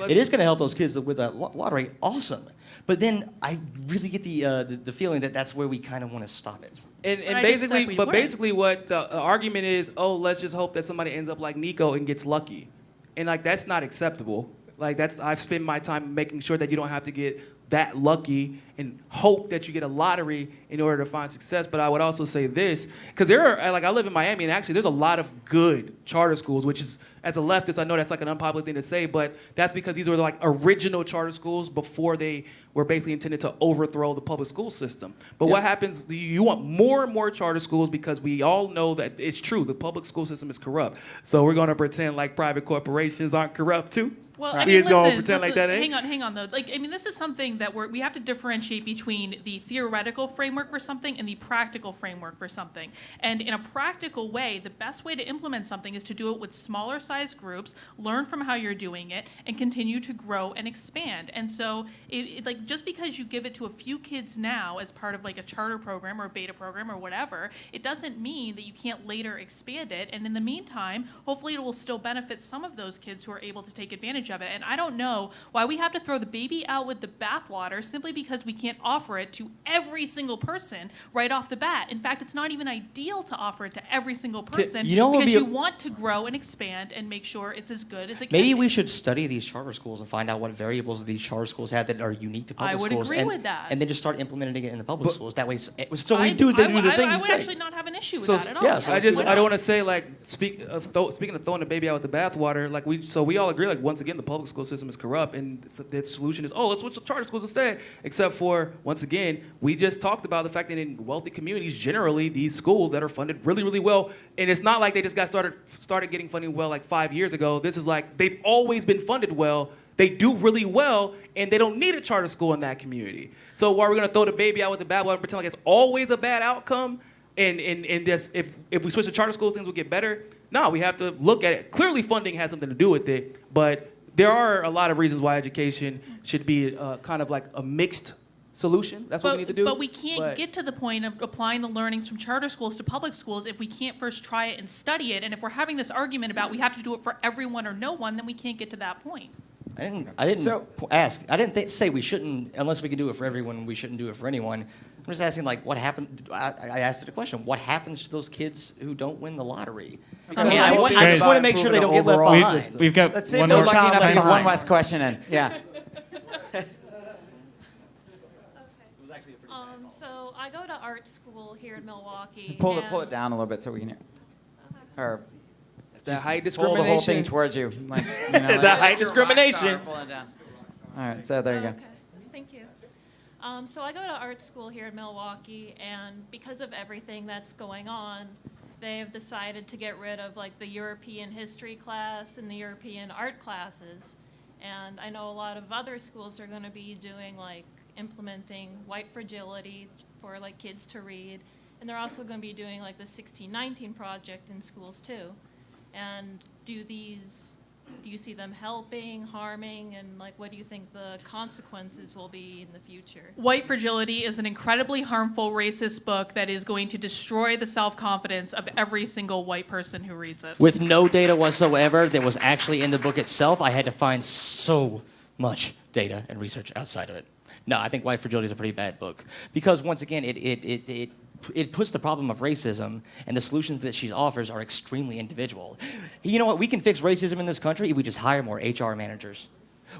It is going to help those kids with that lottery. Awesome. But then I really get the feeling that that's where we kind of want to stop it. And I just said basically, we but weren't. basically, what the argument is, oh, let's just hope that somebody ends up like Nico and gets lucky, and like that's not acceptable. Like I've spent my time making sure that you don't have to get that lucky and hope that you get a lottery in order to find success. But I would also say this, because there are, like I live in Miami, and actually there's a lot of good charter schools, which is, as a leftist, I know that's like an unpopular thing to say, but that's because these were like original charter schools before they were basically intended to overthrow the public school system. But what happens, you want more and more charter schools because we all know that it's true, the public school system is corrupt. So we're gonna pretend like private corporations aren't corrupt too? Well, We I mean, just gonna listen, pretend like that ain't? hang on though. Like, I mean, this is something that we have to differentiate between the theoretical framework for something and the practical framework for something. And in a practical way, the best way to implement something is to do it with smaller sized groups, learn from how you're doing it, and continue to grow and expand. And so, like, just because you give it to a few kids now as part of like a charter program or a beta program or whatever, it doesn't mean that you can't later expand it. And in the meantime, hopefully it will still benefit some of those kids who are able to take advantage of it. And I don't know why we have to throw the baby out with the bathwater simply because we can't offer it to every single person right off the bat. In fact, it's not even ideal to offer it to every single person you know what would because be you want to grow and expand and make sure it's as good as it can Maybe be. we should study these charter schools and find out what variables these charter schools have that are unique to public I would schools. agree and, with that. And then just start implementing it in the public But- schools. That way, so we I do the thing I you would say. actually not have an issue with So that at all. yeah, so I let's do don't that. want to say like speaking of throwing the baby out with the bathwater. Like we all agree, like once again the public school system is corrupt, and the solution is let's switch to charter schools instead. Except for once again, we just talked about the fact that in wealthy communities, generally these schools that are funded really really well, and it's not like they just got started getting funding well like 5 years ago. This is like they've always been funded well. They do really well, and they don't need a charter school in that community. So why are we gonna throw the baby out with the bathwater and pretend like it's always a bad outcome? And this, if we switch to charter schools, things will get better. No, we have to look at it. Clearly, funding has something to do with it, but there are a lot of reasons why education should be kind of like a mixed solution. That's what we need to do. But we can't get to the point of applying the learnings from charter schools to public schools if we can't first try it and study it. And if we're having this argument about we have to do it for everyone or no one, then we can't get to that point. I didn't ask. I didn't say we shouldn't, unless we can do it for everyone, we shouldn't do it for anyone. I'm just asking, like, what happened? I asked it a question. What happens to those kids who don't win the lottery? I mean, I just want to make sure they don't get left behind. We've got Let's see if one they're more lucky enough to child get one behind. last question in. Yeah. So I go to art school here in Milwaukee. Pull and it down a little bit so we can hear. Or It's that height pull discrimination. the whole thing towards you. Like, That height discrimination. Pull it down. All right, so there you go. Okay, thank you. So I go to art school here in Milwaukee, and because of everything that's going on, they have decided to get rid of like the European history class and the European art classes. And I know a lot of other schools are going to be doing like implementing white fragility for like kids to read. And they're also going to be doing like the 1619 project in schools too. And do you see them helping, harming, and like what do you think the consequences will be in the future? White Fragility is an incredibly harmful racist book that is going to destroy the self-confidence of every single white person who reads it. With no data whatsoever that was actually in the book itself, I had to find so much data and research outside of it. No, I think White Fragility is a pretty bad book because once again, it puts the problem of racism and the solutions that she offers are extremely individual. You know what? We can fix racism in this country if we just hire more HR managers.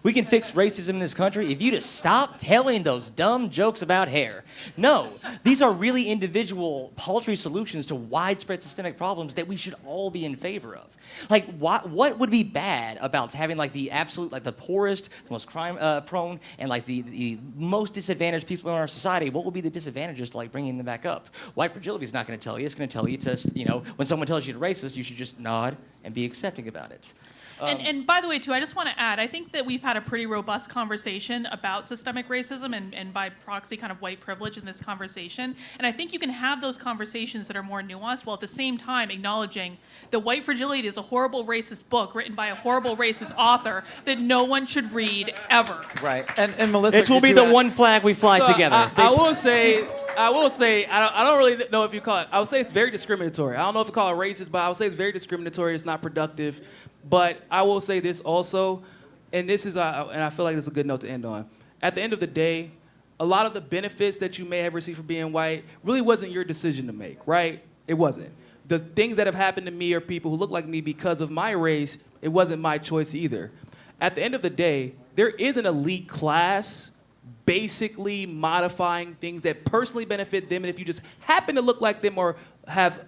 We can fix racism in this country if you just stop telling those dumb jokes about hair. No, these are really individual, paltry solutions to widespread systemic problems that we should all be in favor of. Like, what would be bad about having like the absolute, like the poorest, the most crime prone, and like the most disadvantaged people in our society? What would be the disadvantages to like bringing them back up? White fragility is not going to tell you. It's going to tell you to, you know, when someone tells you you're racist, you should just nod and be accepting about it. And by the way, too, I just want to add, I think that we've had a pretty robust conversation about systemic racism and by proxy kind of white privilege in this conversation. And I think you can have those conversations that are more nuanced while at the same time acknowledging that White Fragility is a horrible racist book written by a horrible racist author that no one should read ever. Right. And Melissa, It will be the one flag we fly together. I will say, I don't really know if you call it, I would say it's very discriminatory. I don't know if you call it racist, but I would say it's very discriminatory. It's not productive. But I will say this also, and this is, and I feel like this is a good note to end on. At the end of the day, a lot of the benefits that you may have received for being white really wasn't your decision to make, right? It wasn't. The things that have happened to me or people who look like me because of my race, it wasn't my choice either. At the end of the day, there is an elite class basically modifying things that personally benefit them, and if you just happen to look like them or have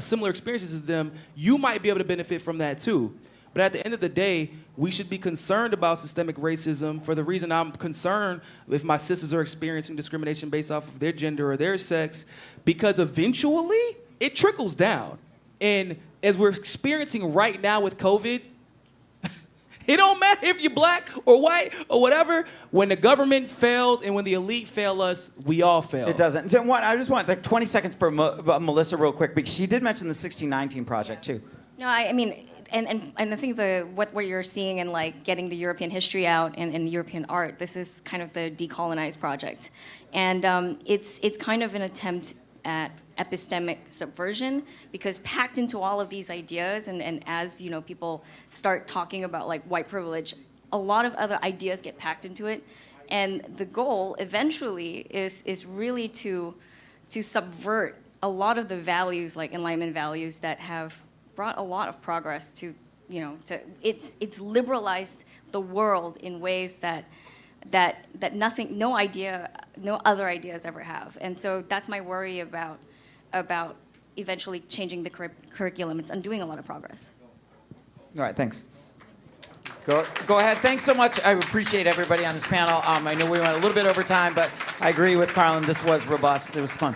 similar experiences as them, you might be able to benefit from that too. But at the end of the day, we should be concerned about systemic racism for the reason I'm concerned if my sisters are experiencing discrimination based off of their gender or their sex, because eventually it trickles down. And as we're experiencing right now with COVID, it don't matter if you're black or white or whatever. When the government fails and when the elite fail us, we all fail. It doesn't. So I just want like 20 seconds for Melissa real quick, because she did mention the 1619 project too. No, I mean, and I think what you're seeing in like getting the European history out and European art, this is kind of the decolonized project, and it's kind of an attempt at epistemic subversion, because packed into all of these ideas, and as you know, people start talking about like white privilege, a lot of other ideas get packed into it, and the goal eventually is really to subvert a lot of the values, like Enlightenment values, that have brought a lot of progress to, you know, it's liberalized the world in ways that no other ideas ever have. And so that's my worry about eventually changing the curriculum. It's undoing a lot of progress. All right, thanks. Go ahead. Thanks so much. I appreciate everybody on this panel. I know we went a little bit over time, but I agree with Carlin. This was robust. It was fun.